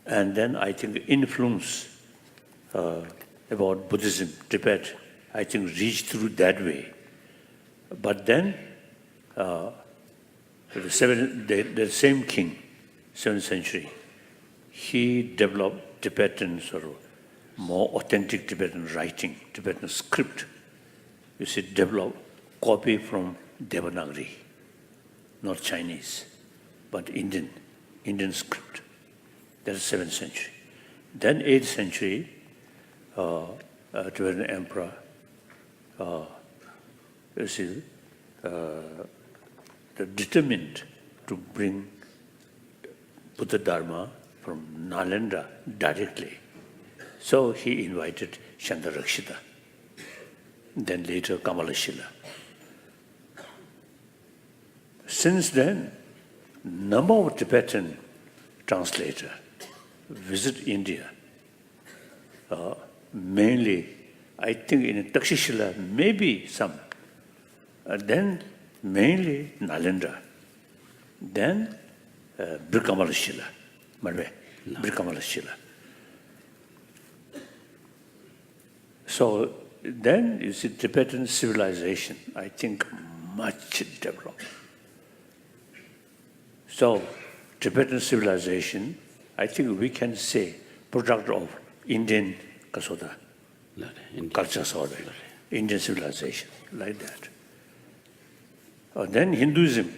And then I think influence about Buddhism, Tibet, I think reached through that way. But then the same king, 7th century, he developed Tibetan sort of more authentic Tibetan writing, Tibetan script. You see, developed copy from Devanagari, not Chinese, but Indian script. That's 7th century. Then 8th century, Tibetan emperor, you see, determined to bring Buddha Dharma from Nalanda directly. So he invited Shantarakshita, then later Kamalashila. Since then, number of Tibetan translators visit India. Mainly, I think in Takshashila, maybe some. Then mainly Nalanda. Then Brikamalashila, Madhve, Brikamalashila. So then you see Tibetan civilization, I think much developed. So Tibetan civilization, I think we can say product of Indian Kasoda, culture order, Indian civilization, like that. Then Hinduism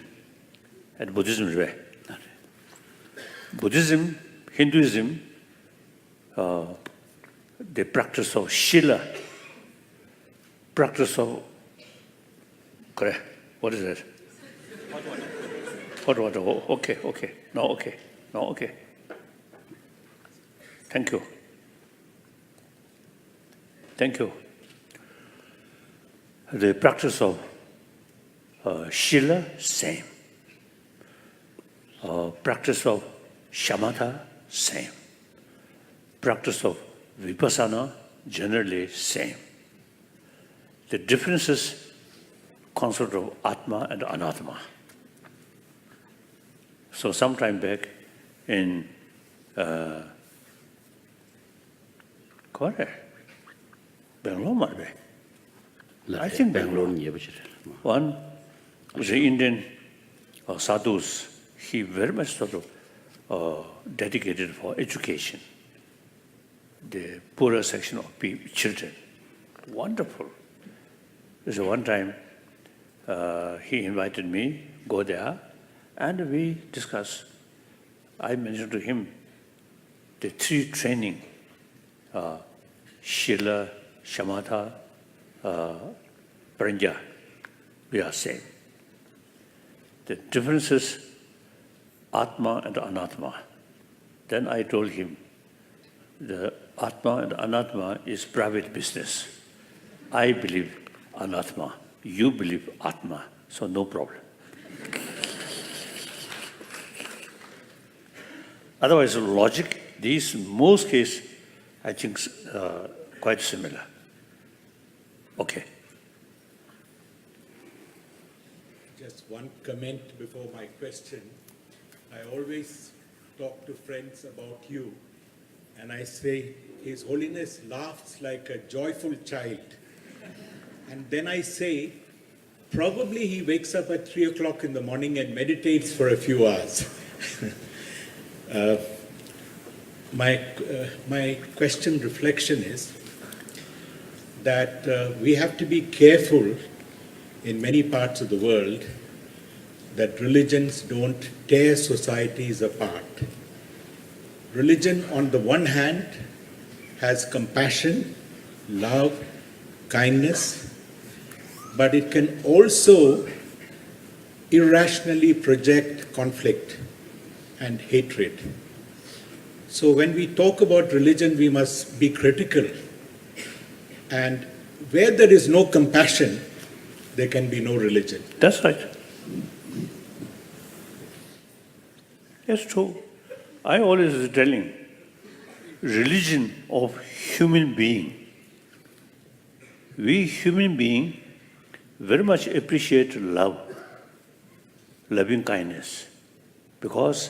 and Buddhism. Buddhism, Hinduism, the practice of Shila, practice of, correct, what is that? Hot water, okay. No, okay. Thank you. The practice of Shila, same. Practice of Shamatha, same. Practice of Vipassana, generally same. The difference is concept of Atma and Anatma. So some time back in Bangalore, I think Bangalore. One was an Indian sadhus. He very much sort of dedicated for education. The poorer section of children. Wonderful. So one time he invited me, go there, and we discussed. I mentioned to him the 3 training, Shila, Shamatha, Pranja, we are same. The difference is Atma and Anatma. Then I told him, the Atma and Anatma is private business. I believe Anatma, you believe Atma, so no problem. Otherwise, logic, these most cases, I think, quite similar. Okay. Just one comment before my question. I always talk to friends about you, and I say, His Holiness laughs like a joyful child. And then I say, probably he wakes up at 3 o'clock in the morning and meditates for a few hours. My question, reflection is that we have to be careful in many parts of the world that religions don't tear societies apart. Religion, on the one hand, has compassion, love, kindness, but it can also irrationally project conflict and hatred. So when we talk about religion, we must be critical. And where there is no compassion, there can be no religion. That's right. That's true. I always was telling, religion of human being. We human being very much appreciate love, loving kindness, because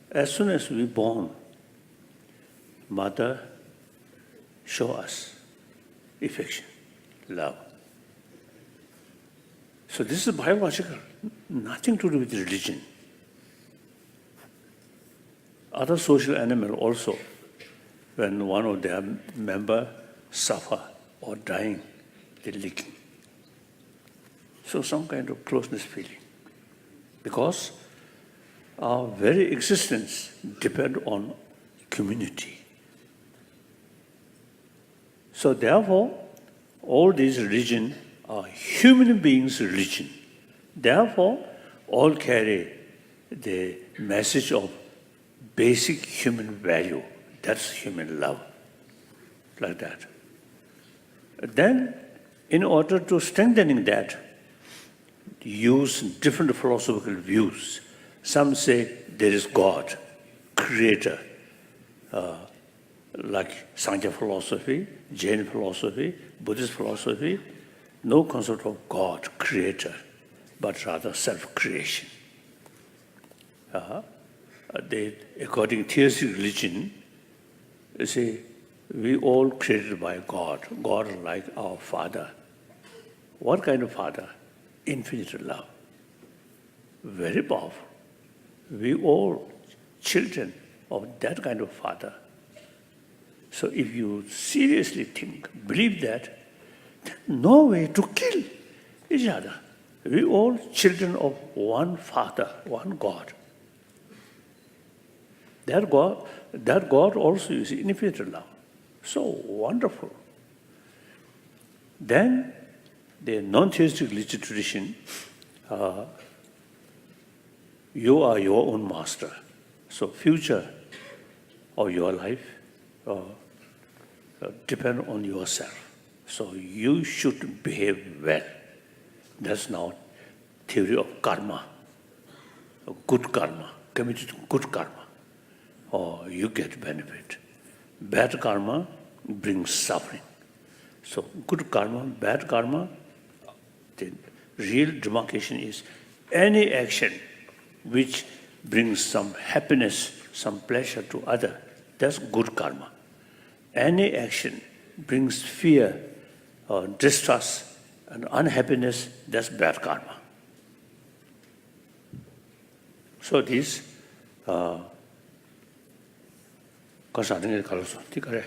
as soon as we born, mother show us affection, love. So this is biological, nothing to do with religion. Other social animal also, when one of their member suffer or dying, they licking. So some kind of closeness feeling. Because our very existence depends on community. So therefore, all these religions are human beings' religion. Therefore, all carry the message of basic human value. That's human love, like that. Then, in order to strengthening that, use different philosophical views. Some say there is God, creator, like Sankhya philosophy, Jain philosophy, Buddhist philosophy, no concept of God, creator, but rather self-creation. According to theistic religion, you see, we all created by God. God like our Father. What kind of Father? Infinite love. Very powerful. We all children of that kind of Father. So if you seriously think, believe that, no way to kill each other. We all children of one Father, one God. That God also is infinite love. So wonderful. Then the non-theistic religious tradition, you are your own master. So future of your life depend on yourself. So you should behave well. That's now theory of karma, good karma, committed to good karma, or you get benefit. Bad karma brings suffering. So good karma, bad karma, the real demarcation is any action which brings some happiness, some pleasure to other, that's good karma. Any action brings fear, distrust, and unhappiness, that's bad karma. So this, kasadang kalaso, tikare.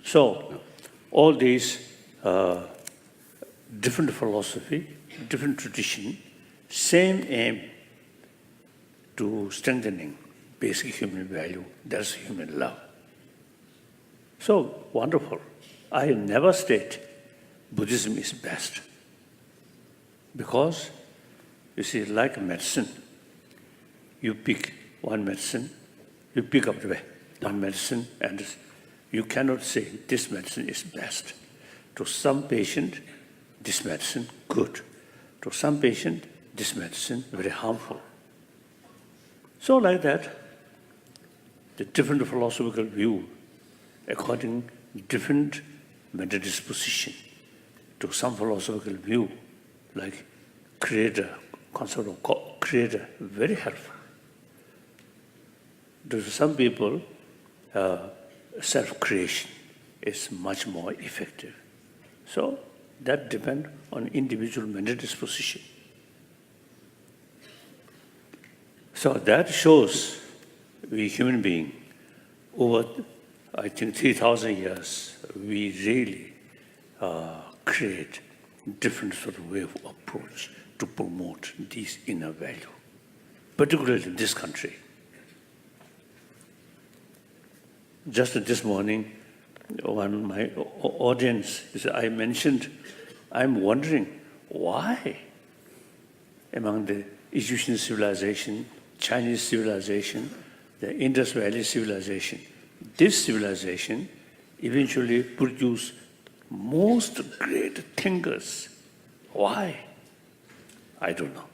So all these different philosophy, different tradition, same aim to strengthening basic human value, that's human love. So wonderful. I never state Buddhism is best. Because, you see, like medicine, you pick one medicine, you pick up one medicine, and you cannot say this medicine is best. To some patient, this medicine good. To some patient, this medicine very harmful. So like that, the different philosophical view according to different mental disposition. To some philosophical view, like creator, concept of creator, very helpful. To some people, self-creation is much more effective. So that depends on individual mental disposition. So that shows we human beings, over, I think, 3,000 years, we really create different sort of way of approach to promote this inner value, particularly in this country. Just this morning, one my audience, I mentioned, I'm wondering why among the Egyptian civilization, Chinese civilization, the Indus Valley civilization, this civilization eventually produced most great thinkers. Why? I don't know.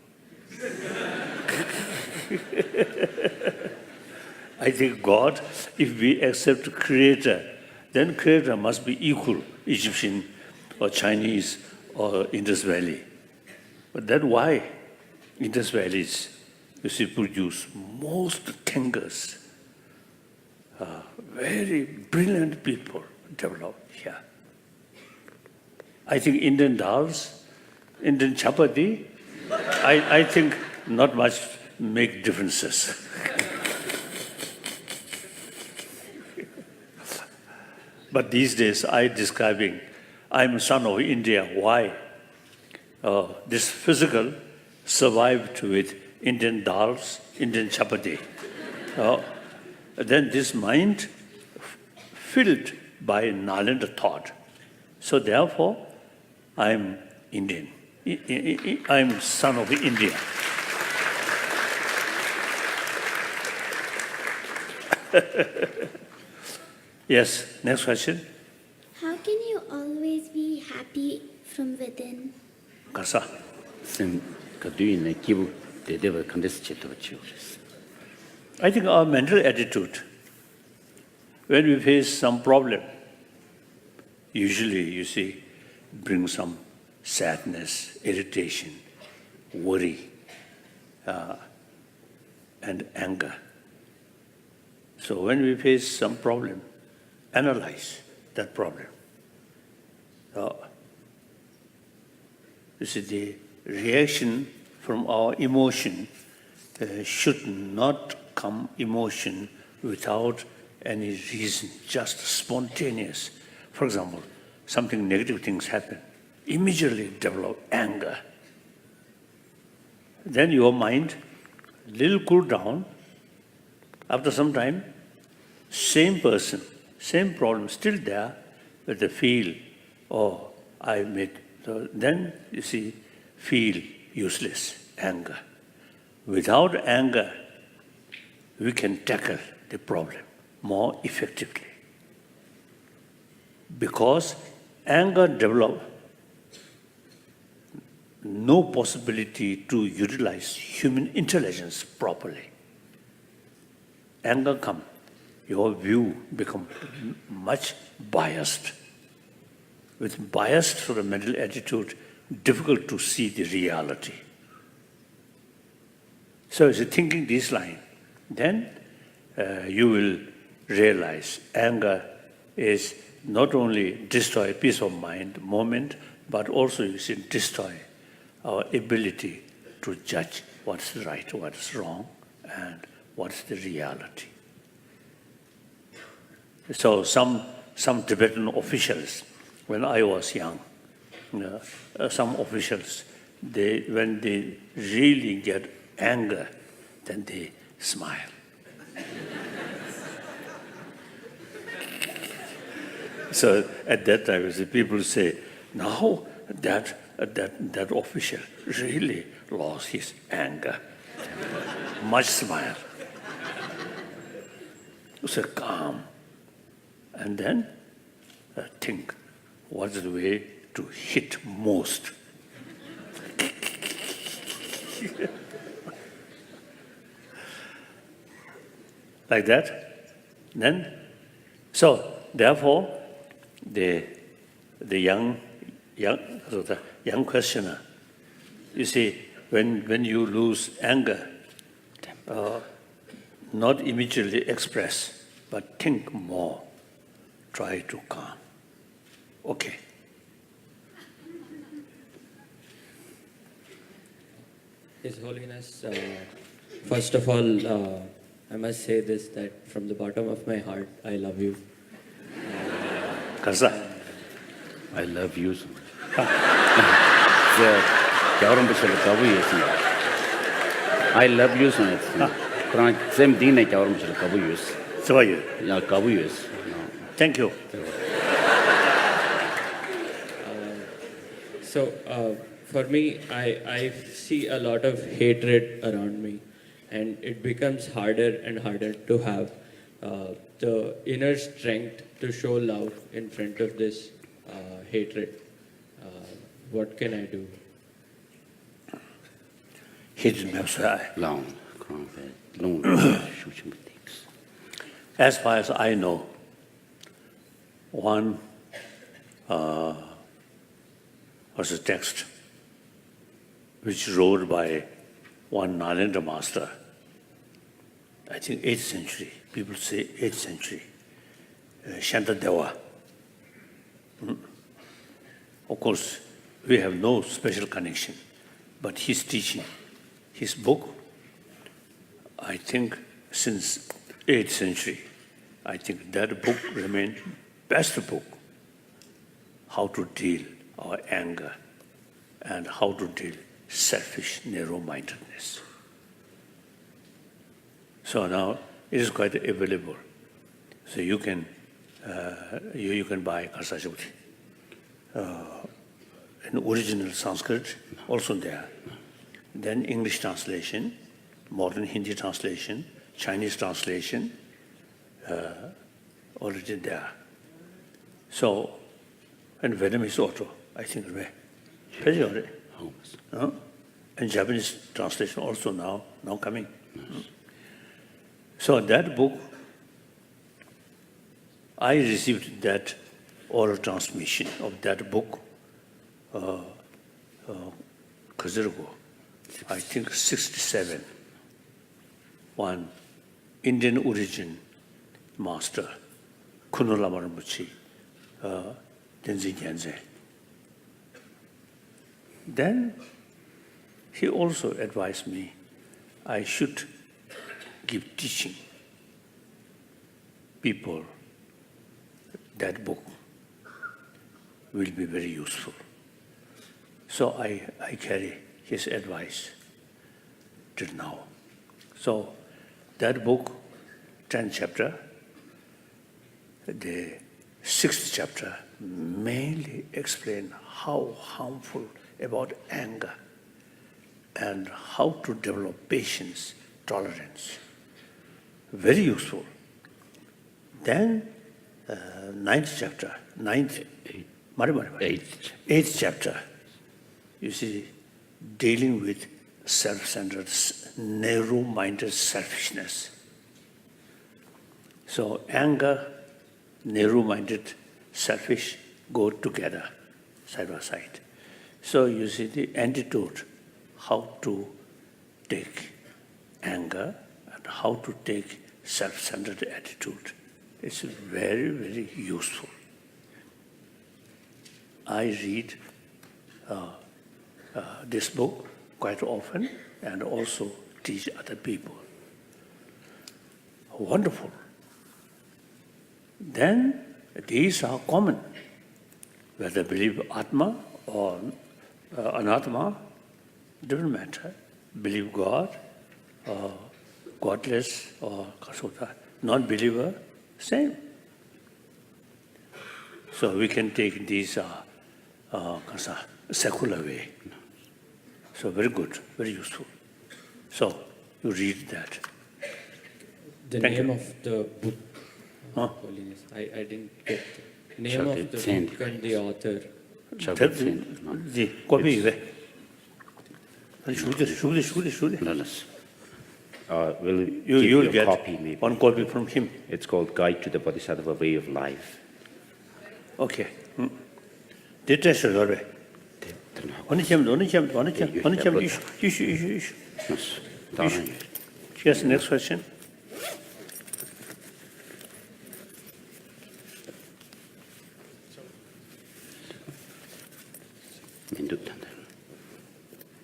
I think God, if we accept Creator, then Creator must be equal, Egyptian or Chinese or Indus Valley. But that's why Indus Valleys, you see, produce most thinkers, very brilliant people develop here. I think Indian dals, Indian chapati, I think not much make differences. But these days, I'm a son of India. Why? This physical survived with Indian dals, Indian chapati. Then this mind filled by Nalanda thought. So therefore, I'm Indian. I'm son of India. Yes, next question. How can you always be happy from within? Kasa. Sen kaduyi ne kibu dedeva kandes cheto chiuris. I think our mental attitude, when we face some problem, usually, you see, brings some sadness, irritation, worry, and anger. So when we face some problem, analyze that problem. You see, the reaction from our emotion should not come emotion without any reason, just spontaneous. For example, something negative things happen, immediately develop anger. Then your mind little cool down. After some time, same person, same problem still there, but they feel, oh, I made. So then you see, feel useless, anger. Without anger, we can tackle the problem more effectively. Because anger develops no possibility to utilize human intelligence properly. Anger comes, your view becomes much biased. With biased sort of mental attitude, difficult to see the reality. So as you're thinking this line, then you will realize anger is not only destroy peace of mind, moment, but also you see destroy our ability to judge what's right, what's wrong, and what's the reality. So some Tibetan officials, when I was young, some officials, when they really get anger, then they smile. So at that time, people say, now that official really lost his anger. Much smile. So calm. And then think, what's the way to hit most? Like that. Then, so therefore, the young questioner, you see, when you lose anger, not immediately express, but think more. Try to calm. Okay. His Holiness, first of all, I must say this, that from the bottom of my heart, I love you. Karsa. I love you so much. I love you so much. Same thing like our Kabuyus. So are you? Yeah, Kabuyus. Thank you. So, for me, I see a lot of hatred around me, and it becomes harder and harder to have the inner strength to show love in front of this hatred. What can I do? hidden website. long, long, As far as I know, one was a text which wrote by one Nalendra master, I think 8th century, people say 8th century, Shantadewa. Of course, we have no special connection, but his teaching, his book, I think since 8th century, I think that book remained best book, how to deal our anger and how to deal selfish narrow-mindedness. So now it is quite available. So you can buy Karsashabhuti. In original Sanskrit, also there. Then English translation, modern Hindi translation, Chinese translation, already there. So, and Vietnamese also, I think, pretty already. And Japanese translation also now coming. So that book, I received that oral transmission of that book, Kazirgo, I think 67. One Indian origin master, Kunula Marmuchi, Tenzin Gyaltsen. Then he also advised me I should give teaching people. That book will be very useful. So I carry his advice till now. So that book, 10th chapter, the 6th chapter mainly explain how harmful about anger and how to develop patience, tolerance. Very useful. Then 9th chapter, 8th chapter, you see, dealing with self-centered, narrow-minded selfishness. So anger, narrow-minded, selfish go together, side by side. So you see the antidote, how to take anger and how to take self-centered attitude. It's very, very useful. I read this book quite often and also teach other people. Wonderful. Then these are common, whether believe Atma or Anatma, doesn't matter. Believe God or godless or non-believer, same. So we can take these secular way. So very good, very useful. So you read that. The Thank name you. of the book, Holiness, I didn't get the name of the Chocolate book and the author. The copy. Shoot. We'll You give will you a get copy maybe. one copy from him. It's called Guide to the Bodhisattva Way of Life. Okay. Details are there. Yes, next question.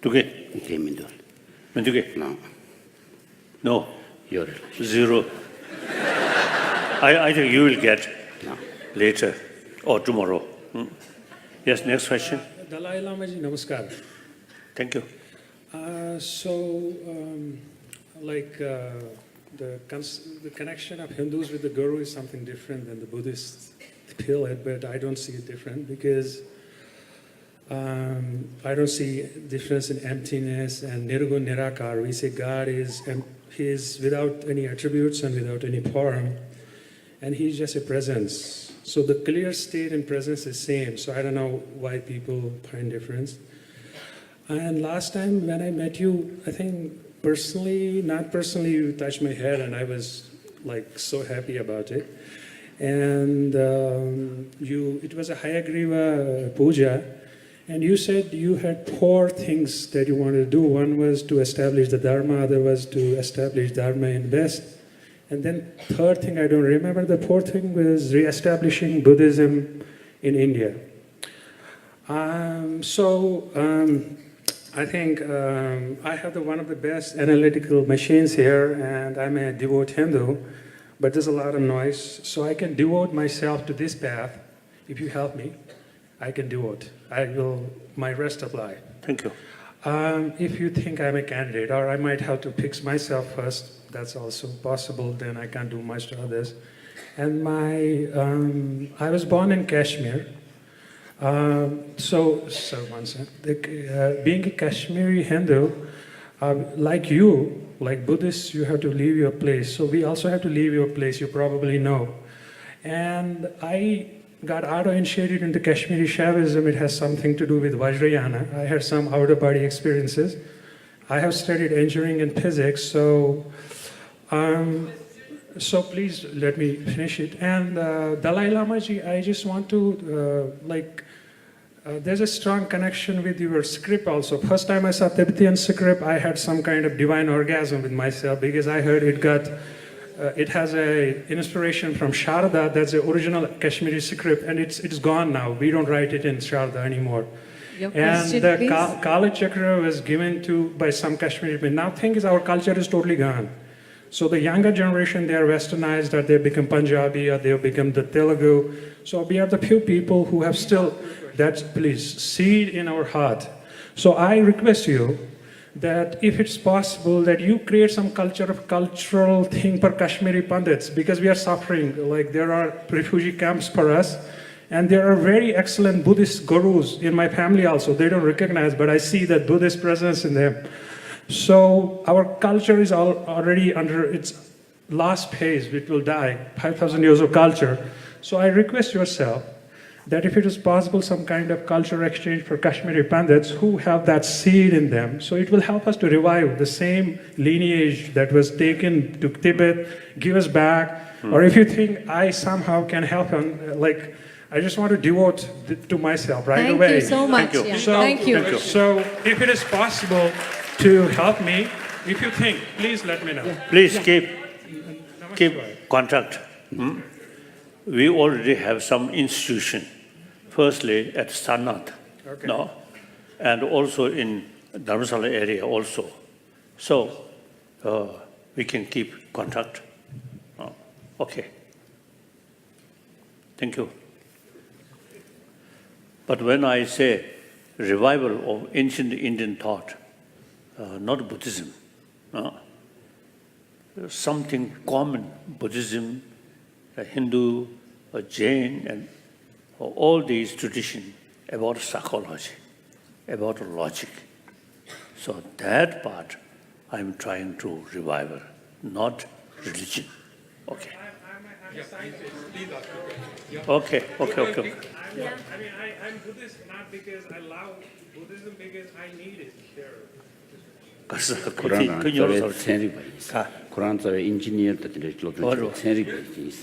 Tuge? Okay, Mindul. Mentuge? No, No. you're 0. I think you will get no. later or tomorrow. Yes, next question. Dalai Lama ji, namaskar. Thank you. The connection of Hindus with the Guru is something different than the Buddhists feel it, but I don't see it different because I don't see difference in emptiness and Nirgun Nirakar. We say God is without any attributes and without any form, and He's just a presence. So the clear state and presence is same. So I don't know why people find difference. And last time when I met you, I think personally, not personally, you touched my head and I was like so happy about it. And it was a Hayagriva puja, and you said you had 4 things that you wanted to do. One was to establish the Dharma, other was to establish Dharma in West. And then third thing, I don't remember, the fourth thing was re-establishing Buddhism in India. I think I have one of the best analytical machines here, and I'm a devout Hindu, but there's a lot of noise. So I can devote myself to this path. If you help me, I can devote. I will my rest of life. Thank you. If you think I'm a candidate, or I might have to pick myself first, that's also possible, then I can't do much to others. And I was born in Kashmir. So one second. Being a Kashmiri Hindu, like you, like Buddhists, you have to leave your place. So we also have to leave your place, you probably know. And I got auto-initiated into Kashmiri Shaivism. It has something to do with Vajrayana. I had some out-of-body experiences. I have studied engineering and physics, so please let me finish it. And Dalai Lama-ji, I just want to, there's a strong connection with your script also. First time I saw Tibetan script, I had some kind of divine orgasm with myself because I heard it has a inspiration from Sharda, that's the original Kashmiri script, and it's gone now. We don't write it in Sharda anymore. Your question, and the please? Kala Chakra was given by some Kashmiri people. Now thing is our culture is totally gone. So the younger generation, they are westernized, or they become Punjabi, or they become the Telugu. So we are the few people who have still that, please, seed in our heart. So I request you that if it's possible that you create some cultural thing for Kashmiri Pandits, because we are suffering, like there are refugee camps for us, and there are very excellent Buddhist gurus in my family also. They don't recognize, but I see that Buddhist presence in them. So our culture is already under its last phase, which will die, 5,000 years of culture. So I request yourself that if it is possible, some kind of cultural exchange for Kashmiri Pandits who have that seed in them, so it will help us to revive the same lineage that was taken to Tibet, give us back. Or if you think I somehow can help them, I just want to devote to myself right away. Thank you so much. Thank you. Yeah. So, Thank you. So if it is possible to help me, if you think, please let me know. Please keep contact. We already have some institution. Firstly, at Sarnath, no, and also in Dharamsala area also. So we can keep contact. Okay. Thank you. But when I say revival of ancient Indian thought, not Buddhism, something common, Buddhism, Hindu, Jain, and all these traditions about psychology, about logic. So that part I'm trying to revive, not religion. Okay. I'm a scientist. Please ask me. Okay. Yeah. I mean, I'm Buddhist not because I love Buddhism, because I need it. Quran engineer that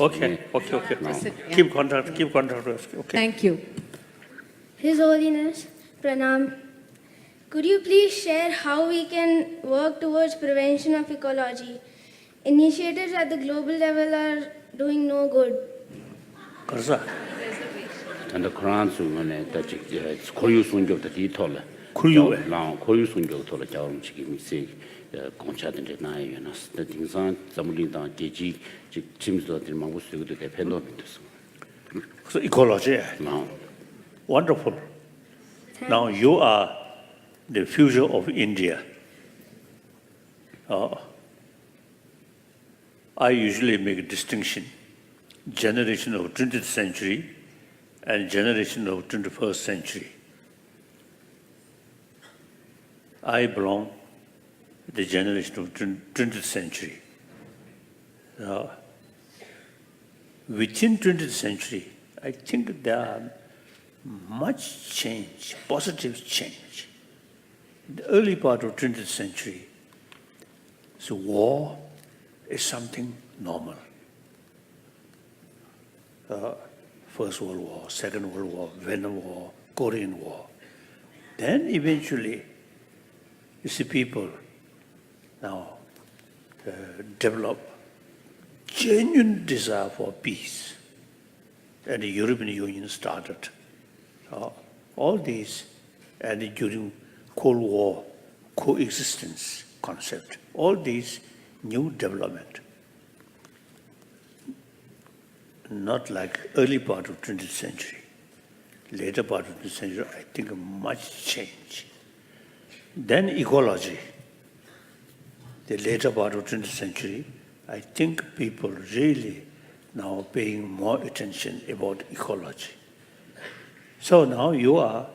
Okay. Keep contact. Okay. Thank you. His Holiness, Pranam. Could you please share how we can work towards prevention of ecology? Initiatives at the global level are doing no good. and the Quran that Koyu Sunjo that he told Koyu Sunjo told Jawam Chiki say Concha and Denai and us the things on Samuli down DG Chims to the Mangus to the Pendomintus. So ecology. No. Wonderful. Now you are the future of India. I usually make a distinction, generation of 20th century and generation of 21st century. I belong to the generation of 20th century. Within 20th century, I think there are much change, positive change. in the early part of 20th century, so war is something normal. First World War, Second World War, Vietnam War, Korean War. Then eventually, you see people now develop genuine desire for peace. And the European Union started. All these, and during Cold War, coexistence concept, all these new development. Not like early part of 20th century. Later part of the century, I think much change. Then ecology. The later part of 20th century, I think people really now paying more attention about ecology. So now you are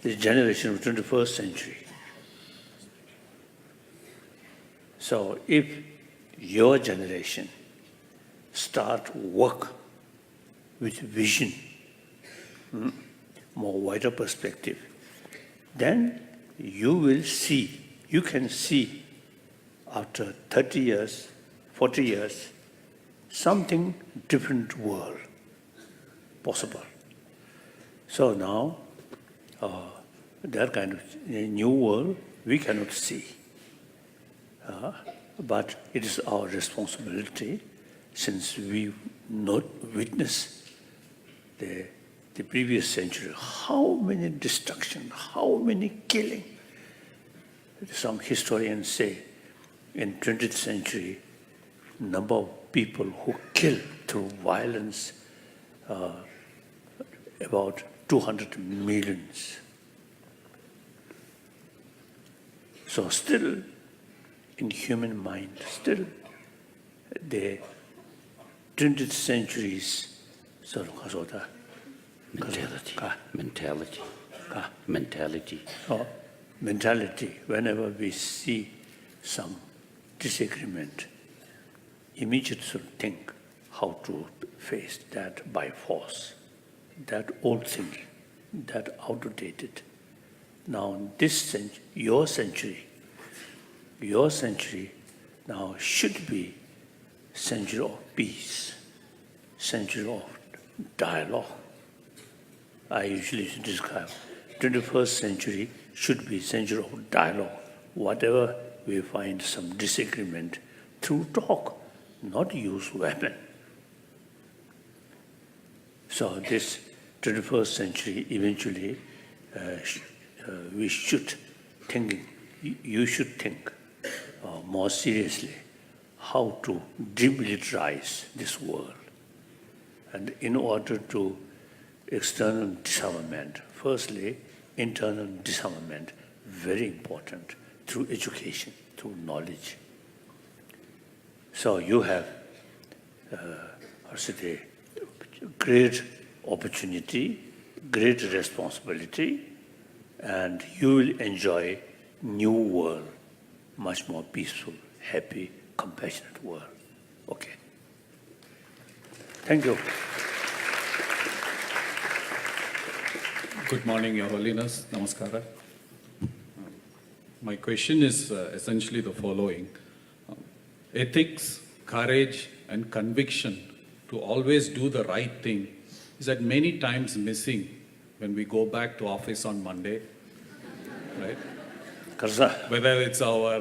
the generation of 21st century. So if your generation start work with vision, more wider perspective, then you can see after 30 years, 40 years, something different world possible. So now, that kind of new world we cannot see. But it is our responsibility, since we not witness the previous century, how many destruction, how many killing. Some historians say in 20th century, number of people who kill through violence, about 200 millions. So still, in human mind, still the 20th century's sort of mentality. Whenever we see some disagreement, immediately think how to face that by force. That old thing, that outdated. Now this century, your century now should be century of peace, century of dialogue. I usually describe 21st century should be century of dialogue. Whatever we find some disagreement, through talk, not use weapon. So this 21st century, eventually, we should think, you should think more seriously how to demilitarize this world. And in order to external disarmament, firstly, internal disarmament, very important, through education, through knowledge. So you have, great opportunity, great responsibility, and you will enjoy new world, much more peaceful, happy, compassionate world. Okay. Thank you. Good morning, Your Holiness. Namaskara. My question is essentially the following. Ethics, courage, and conviction to always do the right thing is at many times missing when we go back to office on Monday, right? Whether it's our...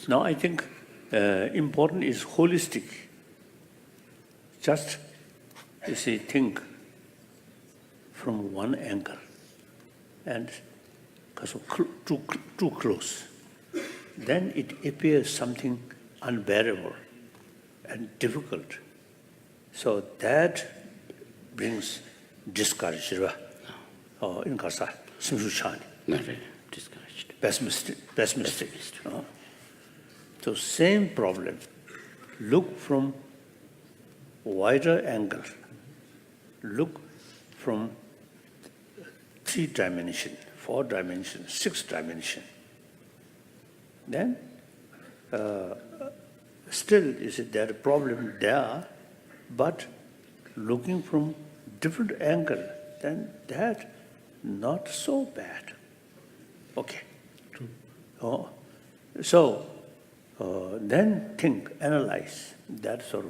Now I think important is holistic. Just, you see, think from one angle, and because too close, then it appears something unbearable and difficult. So that brings discouragement. In Kasa, discouraged, pessimistic. So same problem. Look from wider angle. Look from 3 dimensions. 4 dimension, 6 dimension, then still you see there a problem there, but looking from different angle, then that not so bad. Okay. True. So then think, analyze that sort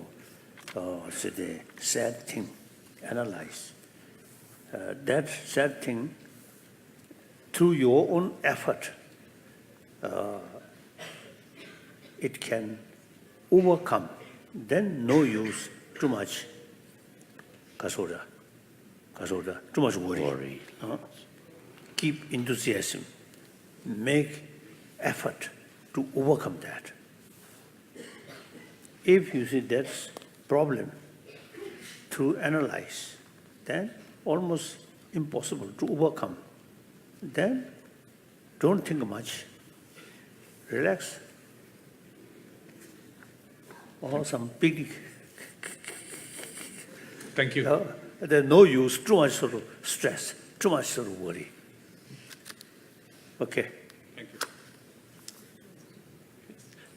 of say the sad thing, analyze that sad thing through your own effort. It can overcome. Then no use too much kasoda, too much worry. Keep enthusiasm. Make effort to overcome that. If you see that's problem to analyze, then almost impossible to overcome. Then don't think much. Relax. Or some picnic. Thank you. There's no use, too much sort of stress, too much sort of worry. Okay. Thank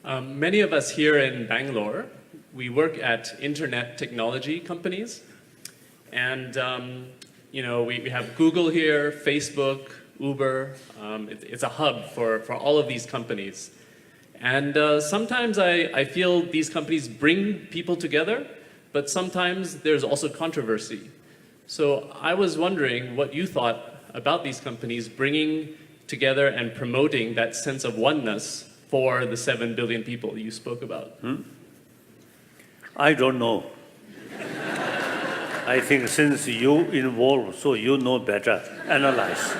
you. Many of us here in Bangalore, we work at internet technology companies. And, we have Google here, Facebook, Uber. It's a hub for all of these companies. And sometimes I feel these companies bring people together, but sometimes there's also controversy. So I was wondering what you thought about these companies bringing together and promoting that sense of oneness for the 7 billion people you spoke about. I don't know. I think since you involved, so you know better, analyze,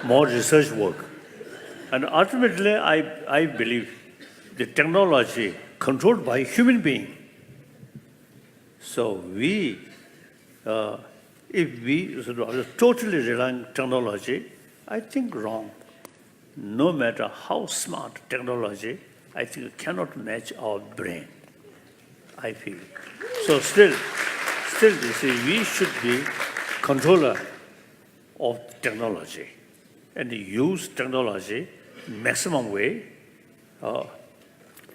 more research work. And ultimately, I believe the technology controlled by human being. So if we sort of totally rely on technology, I think wrong. No matter how smart technology, I think it cannot match our brain, I feel. So still, you see, we should be controller of technology and use technology maximum way.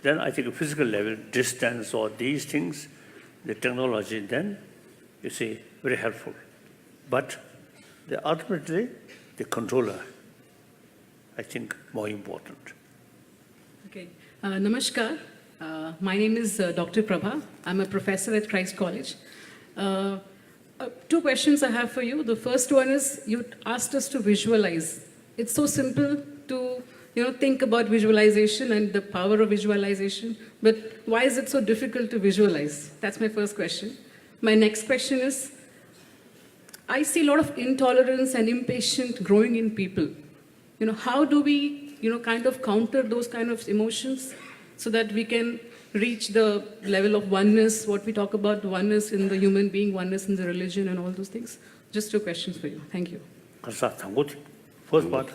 Then I think physical level, distance, or these things, the technology, then you see, very helpful. But ultimately, the controller, I think, more important. Okay. Namaskar. My name is Dr. Prabha. I'm a professor at Christ College. 2 questions I have for you. The first one is, you asked us to visualize. It's so simple to think about visualization and the power of visualization, but why is it so difficult to visualize? That's my first question. My next question is, I see a lot of intolerance and impatience growing in people. How do we, kind of counter those kind of emotions so that we can reach the level of oneness, what we talk about, oneness in the human being, oneness in the religion and all those things? Just 2 questions for you. Thank you. First part.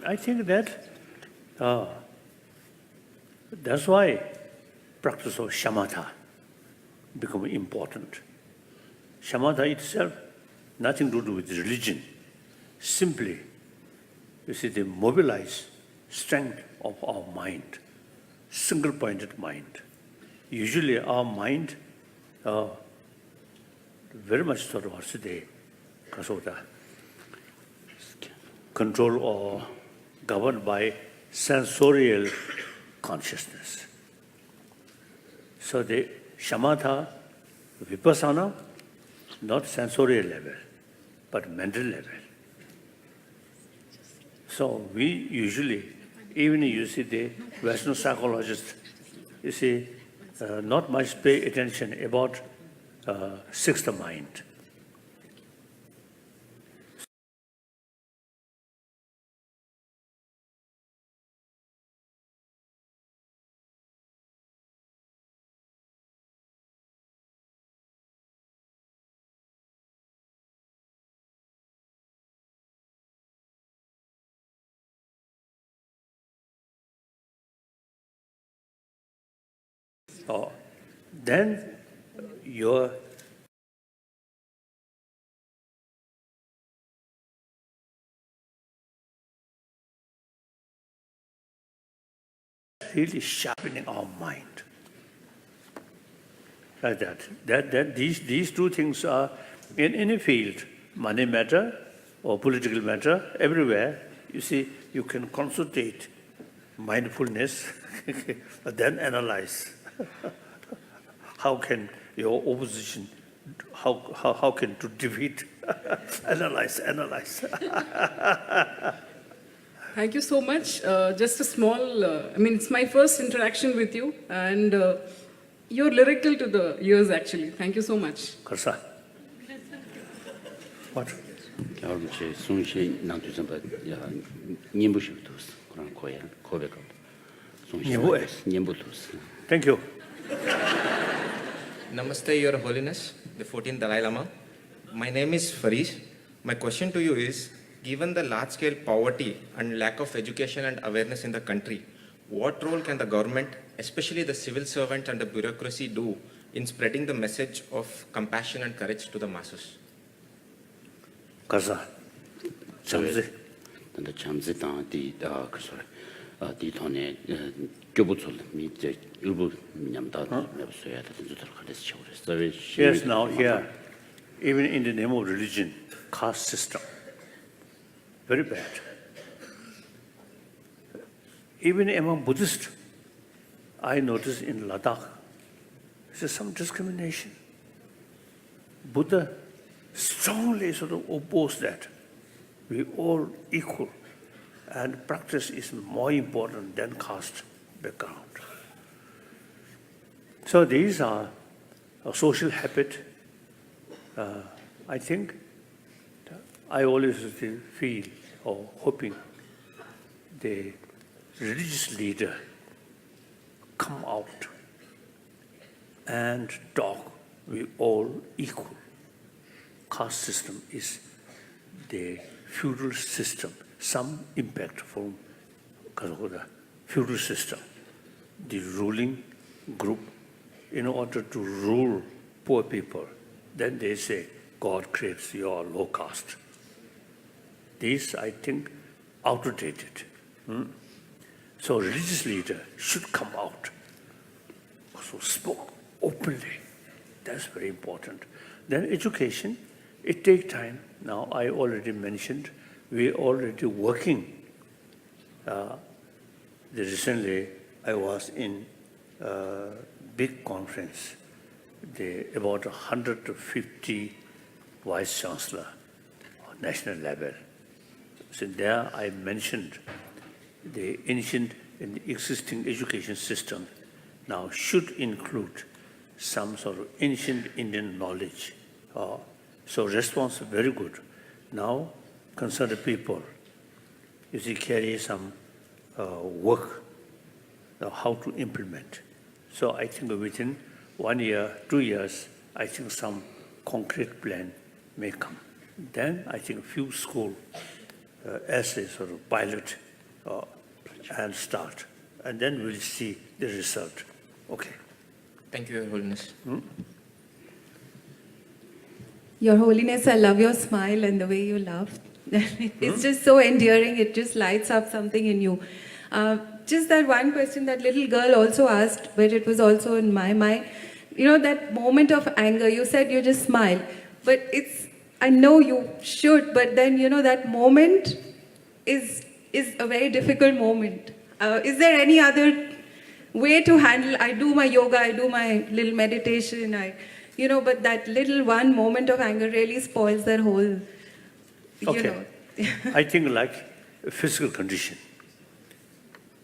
I think that that's why practice of shamatha become important. Shamatha itself, nothing to do with religion. Simply, you see, they mobilize strength of our mind, single-pointed mind. Usually our mind very much sort of controlled or governed by sensorial consciousness. So the shamatha, vipassana, not sensorial level, but mental level. So we usually, even you see the Western psychologists, you see, not much pay attention about sixth mind. Then your really sharpening our mind. Like that. These two things are in any field, money matter or political matter, everywhere. You see, you can concentrate mindfulness, but then analyze. How can your opposition, how can to defeat? Analyze. Thank you so much. Just a small, it's my first interaction with you, and you're lyrical to the ears, actually. Thank you so much. Karsa. What? Thank you. Namaste, Your Holiness, the 14th Dalai Lama. My name is Farish. My question to you is, given the large-scale poverty and lack of education and awareness in the country, what role can the government, especially the civil servant and the bureaucracy, do in spreading the message of compassion and courage to the masses? Karsa. Chamsi. Yes, now here, even in the name of religion, caste system, very bad. Even among Buddhists, I notice in Ladakh, there's some discrimination. Buddha strongly sort of opposed that. We all equal, and practice is more important than caste background. So these are a social habit. I think I always feel or hoping the religious leader come out and talk. We all equal. Caste system is the feudal system. Some impact from the feudal system. The ruling group, in order to rule poor people, then they say, God creates your low caste. These, I think, outdated. So religious leader should come out. So spoke openly. That's very important. Then education, it takes time. Now I already mentioned, we're already working. Recently I was in a big conference, about 150 vice chancellor, national level. So there I mentioned the ancient and existing education system now should include some sort of ancient Indian knowledge. So response very good. Now concerned people, you see, carry some work how to implement. So I think within 1 year, 2 years, I think some concrete plan may come. Then I think a few school as a sort of pilot and start. And then we'll see the result. Okay. Thank you, Your Holiness. Your Holiness, I love your smile and the way you laugh. It's just so endearing. It just lights up something in you. Just that one question that little girl also asked, but it was also in my mind. You know, that moment of anger, you said you just smile. But I know you should, but then, you know, that moment is a very difficult moment. Is there any other way to handle? I do my yoga, I do my little meditation, but that little one moment of anger really spoils that whole, Okay. I think like a physical condition.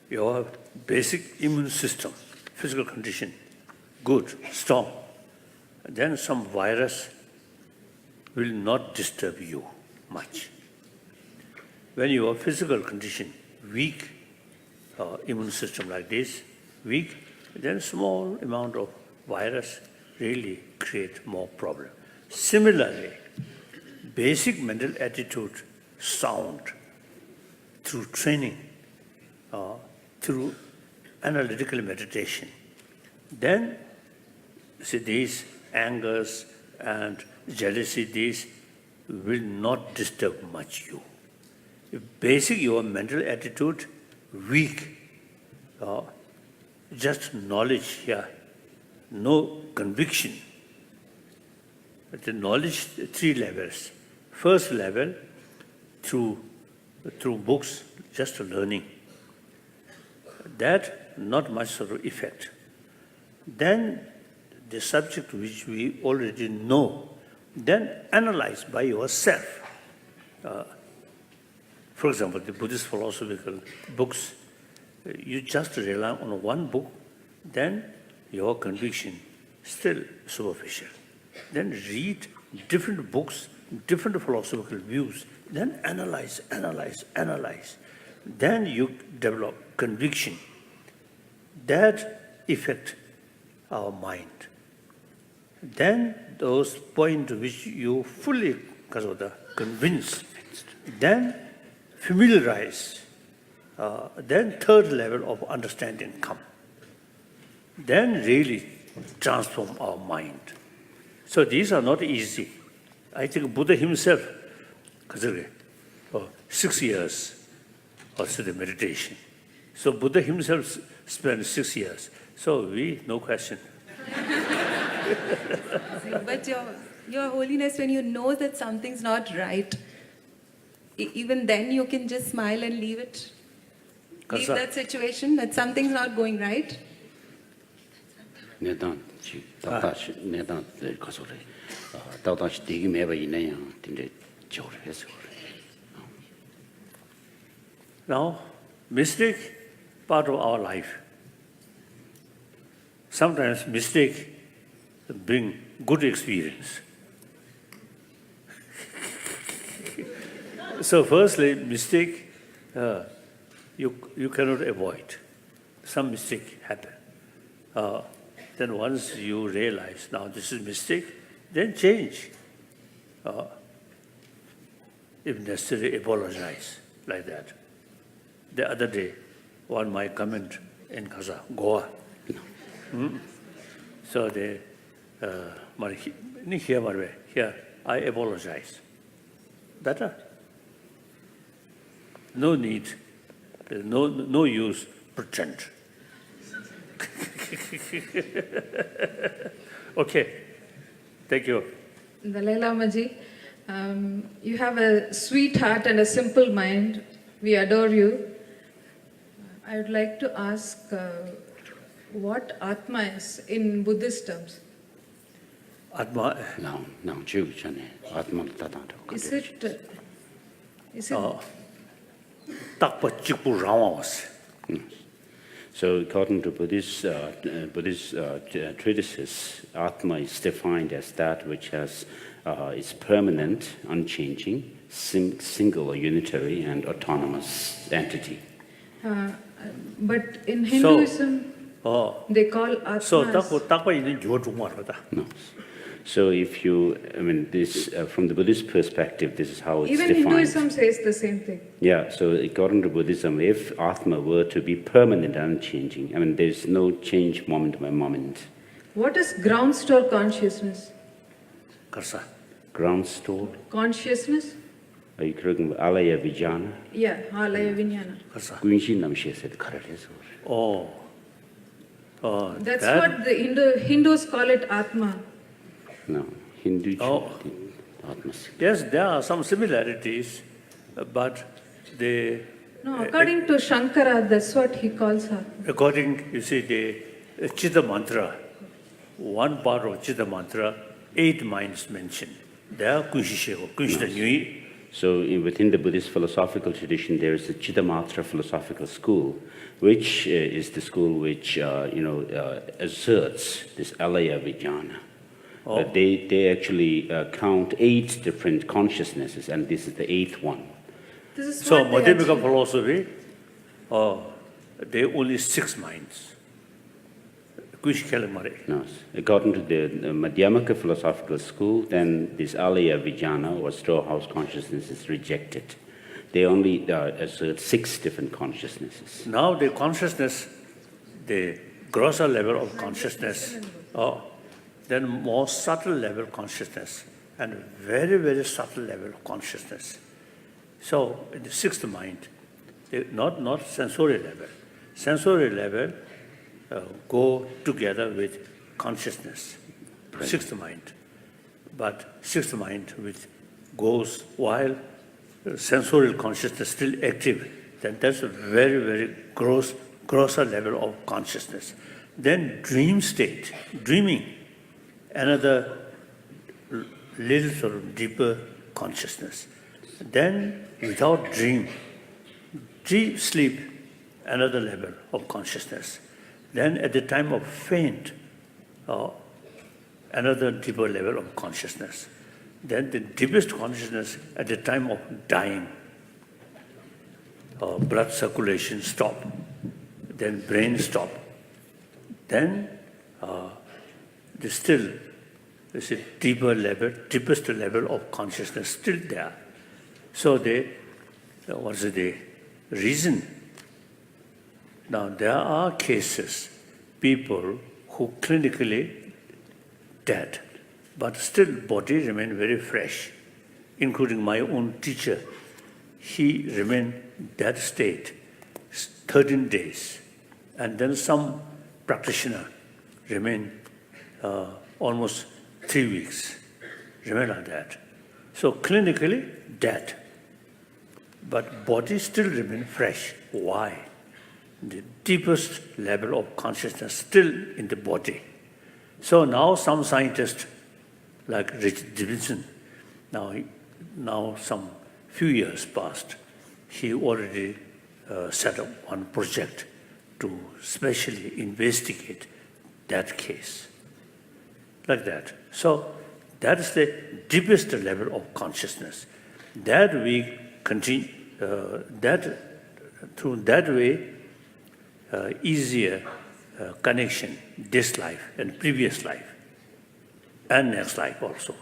Your basic immune system, physical condition, good, strong. Then some virus will not disturb you much. When your physical condition weak, immune system like this, weak, then small amount of virus really create more problem. Similarly, basic mental attitude sound through training, through analytical meditation. Then, see, these angers and jealousy, these will not disturb much you. If basic your mental attitude weak, just knowledge here, no conviction. The knowledge, 3 levels. First level, through books, just learning. That, not much sort of effect. Then, the subject which we already know, then analyze by yourself. For example, the Buddhist philosophical books, you just rely on one book, then your conviction still superficial. Then read different books, different philosophical views, then analyze. Then you develop conviction. That affect our mind. Then those points which you fully convinced, then familiarize. Then third level of understanding come. Then really transform our mind. So these are not easy. I think Buddha himself, 6 years of the meditation. So Buddha himself spent 6 years. So we, no question. But your Holiness, when you know that something's not right, even then you can just smile and leave it? Leave that situation, that something's not going right? Now, mistake, part of our life. Sometimes mistake bring good experience. So firstly, mistake, you cannot avoid. Some mistake happen. Then once you realize, now this is mistake, then change. If necessary, apologize, like that. The other day, one my comment in Goa. So they, here, I apologize. Better. No need, no use, pretend. Okay, thank you. Dalai Lama-ji, you have a sweet heart and a simple mind. We adore you. I would like to ask what Atma is in Buddhist terms. Atma? Is it? So according to Buddhist treatises, Atma is defined as that which is permanent, unchanging, single or unitary and autonomous entity. But in Hinduism, they call Atma. No. So if you, this from the Buddhist perspective, this is how it's even defined. Hinduism says the same thing. Yeah, so according to Buddhism, if Atma were to be permanent and unchanging, there's no change moment by moment. What is ground store consciousness? Ground store? Consciousness? Are you talking about Alaya Vijnana? Yeah, Alaya Vijnana. That's what the Hindus call it Atma. No, Hindu. Atma. Yes, there are some similarities, but they... No, according to Shankara, that's what he calls her. According, you see, the Chitta Mantra, one part of Chitta Mantra, 8 minds mentioned. There are Kunshishego, So within the Buddhist philosophical tradition, there is the Chittamatra philosophical school, which is the school which asserts this Alaya Vijnana. They actually count 8 different consciousnesses, and this is the 8th one. So Madhyamika philosophy, they only 6 minds. No, according to the Madhyamaka philosophical school, then this Alaya Vijnana or storehouse consciousness is rejected. They only assert 6 different consciousnesses. Now the consciousness, the grosser level of consciousness, then more subtle level of consciousness, and very, very subtle level of consciousness. So in the 6th mind, not sensory level. Sensory level, go together with consciousness, sixth mind. But sixth mind which goes while sensorial consciousness still active, then that's a very, very grosser level of consciousness. Then dream state, dreaming, another little sort of deeper consciousness. Then without dream, deep sleep, another level of consciousness. Then at the time of faint, another deeper level of consciousness. Then the deepest consciousness at the time of dying. Blood circulation stop, then brain stop. Then there's still a deeper level, deepest level of consciousness still there. So what's the reason? Now there are cases, people who clinically dead, but still body remain very fresh, including my own teacher. He remained that state 13 days, and then some practitioner remain almost 3 weeks, remain like that. So clinically dead, but body still remain fresh. Why? The deepest level of consciousness still in the body. So now some scientists, like Richard Davidson, now some few years past, he already set up one project to specially investigate that case, like that. So that is the deepest level of consciousness. That we continue, through that way, easier connection, this life and previous life, and next life also.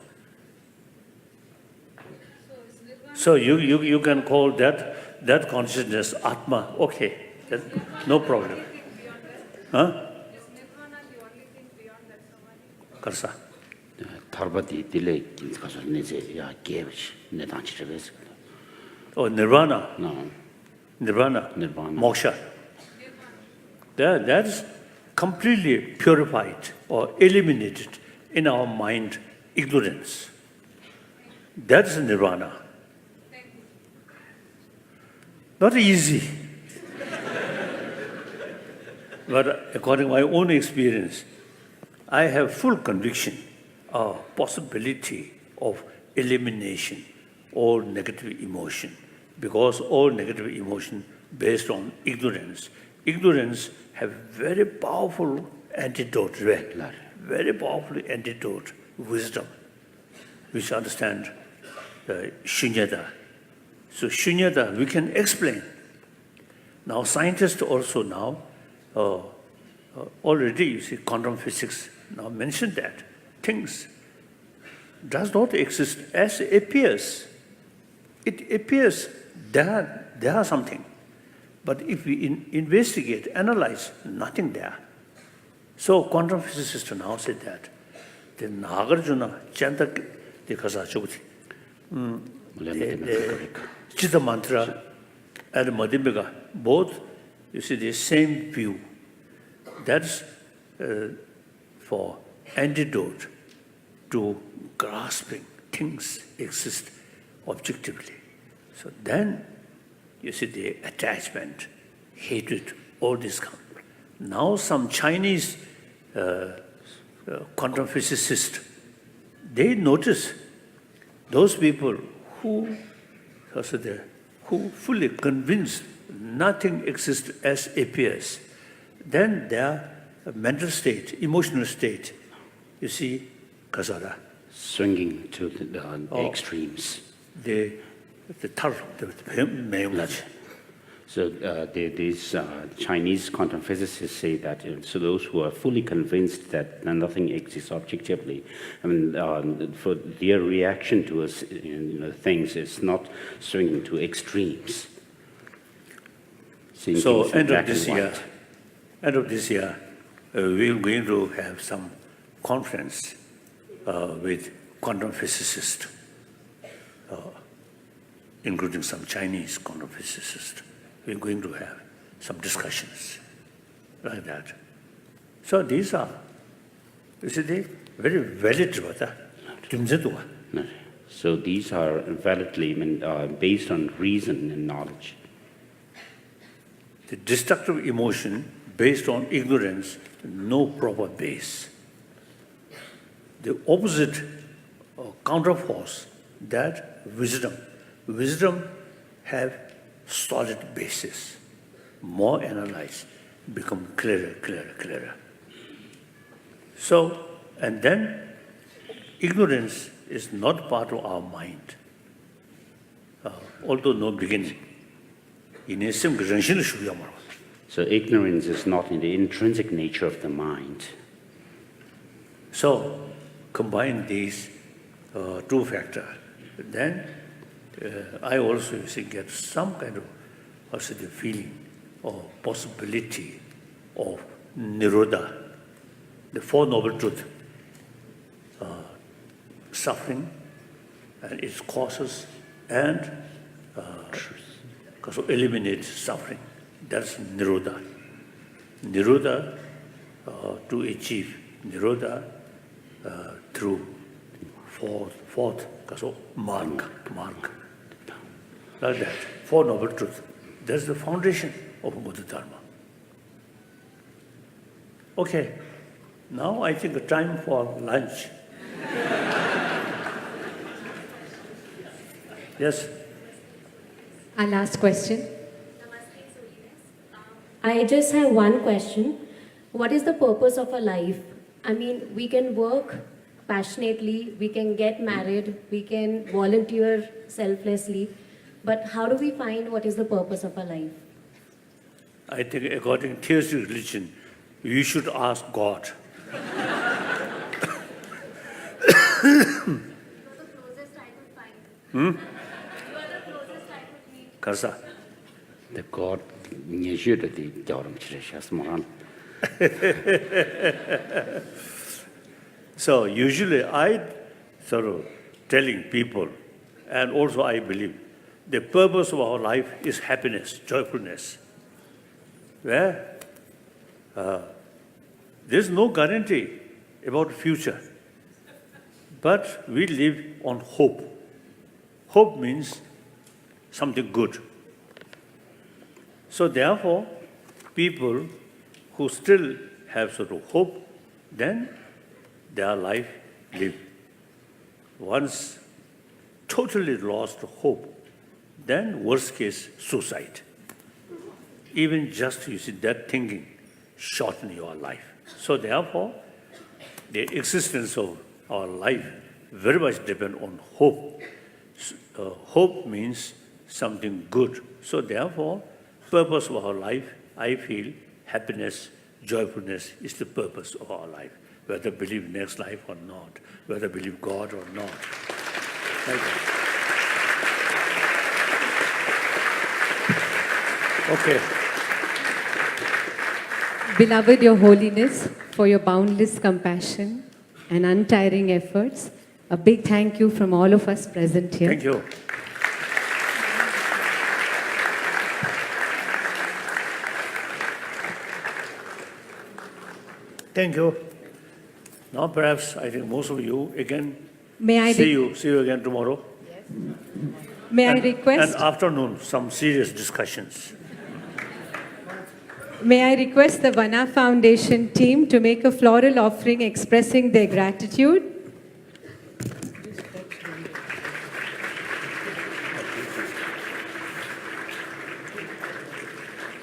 So you can call that consciousness Atma, okay, no problem. Huh? Karsa. Oh, Nirvana. No. Nirvana. Moksha. That is completely purified or eliminated in our mind ignorance. That is Nirvana. Not easy. But according to my own experience, I have full conviction of possibility of elimination all negative emotion, because all negative emotion based on ignorance. Ignorance have very powerful antidote, very powerful antidote, wisdom, which understand shunyata. So shunyata, we can explain. Now scientists also now, already you see quantum physics now mentioned that things does not exist as it appears. It appears there are something. But if we investigate, analyze, nothing there. So quantum physicists now said that. The Nagarjuna, Chantak, the Kasachuti, Chitta Mantra and Madhimika, both, you see, the same view. That's for antidote to grasping things exist objectively. So then, you see, the attachment, hatred, all this come. Now some Chinese quantum physicists, they notice those people who fully convinced nothing exists as appears, then their mental state, emotional state, you see, kasara. Swinging to the extremes. So these Chinese quantum physicists say that so those who are fully convinced that nothing exists objectively, I mean, for their reaction to us, things is not swinging to extremes. So end of this year, we're going to have some conference with quantum physicists, including some Chinese quantum physicists. We're going to have some discussions like that. So these are, you see, they very valid. So these are validly based on reason and knowledge. The destructive emotion based on ignorance, no proper base. The opposite counterforce, that wisdom. Wisdom have solid basis. More analyzed, become clearer, clearer, clearer. So, and then ignorance is not part of our mind. Although no beginning. So ignorance is not in the intrinsic nature of the mind. So combine these two factors. Then I also get some kind of the feeling or possibility of Nirodha, the Four Noble Truths, suffering and its causes, and eliminate suffering. That's Nirodha. Nirodha, to achieve Nirodha through fourth, mark. Like that, Four Noble Truths. That's the foundation of Buddha Dharma. Okay, now I think the time for lunch. Yes? Our last question. I just have one question. What is the purpose of a life? I mean, we can work passionately, we can get married, we can volunteer selflessly, but how do we find what is the purpose of our life? I think according to theistic religion, you should ask God. Karsa. The God So usually I sort of telling people, and also I believe, the purpose of our life is happiness, joyfulness. Where there's no guarantee about the future, but we live on hope. Hope means something good. So therefore, people who still have sort of hope, then their life live. Once totally lost hope, then worst case, suicide. Even just, you see, that thinking shorten your life. So therefore, the existence of our life very much depends on hope. Hope means something good. So therefore, purpose of our life, I feel happiness, joyfulness is the purpose of our life, whether believe next life or not, whether believe God or not. Like that. Okay. Beloved, Your Holiness, for your boundless compassion and untiring efforts, a big thank you from all of us present here. Thank you. Thank you. Now perhaps I think most of you again see you again tomorrow. Yes. May I request? And afternoon, some serious discussions. May I request the Vana Foundation team to make a floral offering expressing their gratitude?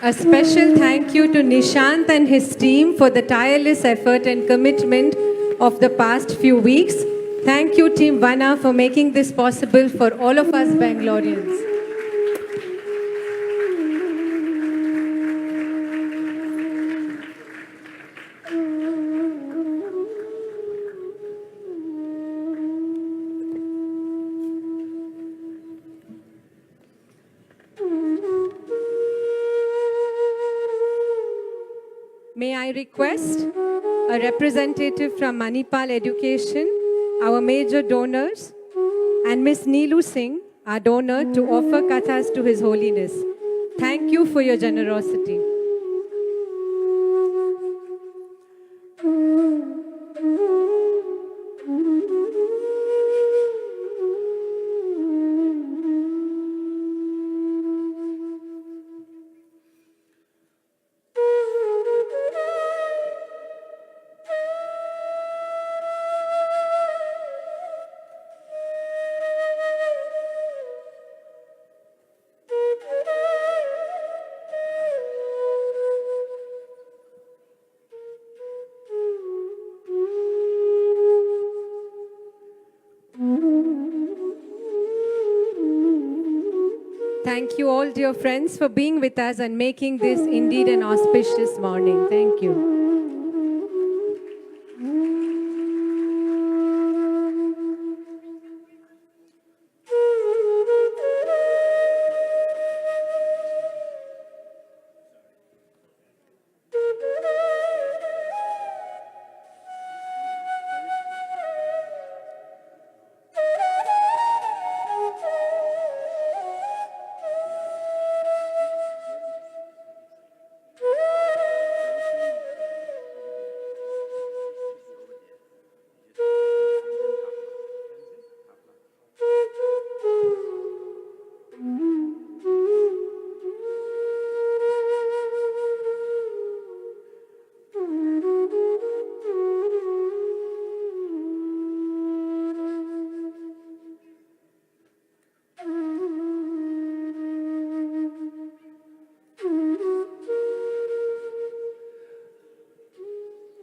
A special thank you to Nishant and his team for the tireless effort and commitment of the past few weeks. Thank you, Team Vana, for making this possible for all of us Bangaloreans. May I request a representative from Manipal Education, our major donors, and Ms. Neelu Singh, our donor, to offer kathas to His Holiness. Thank you for your generosity. Thank you all, dear friends, for being with us and making this indeed an auspicious morning. Thank you.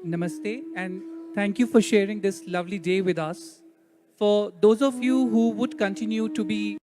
Namaste, and thank you for sharing this lovely day with us. For those of you who would continue to be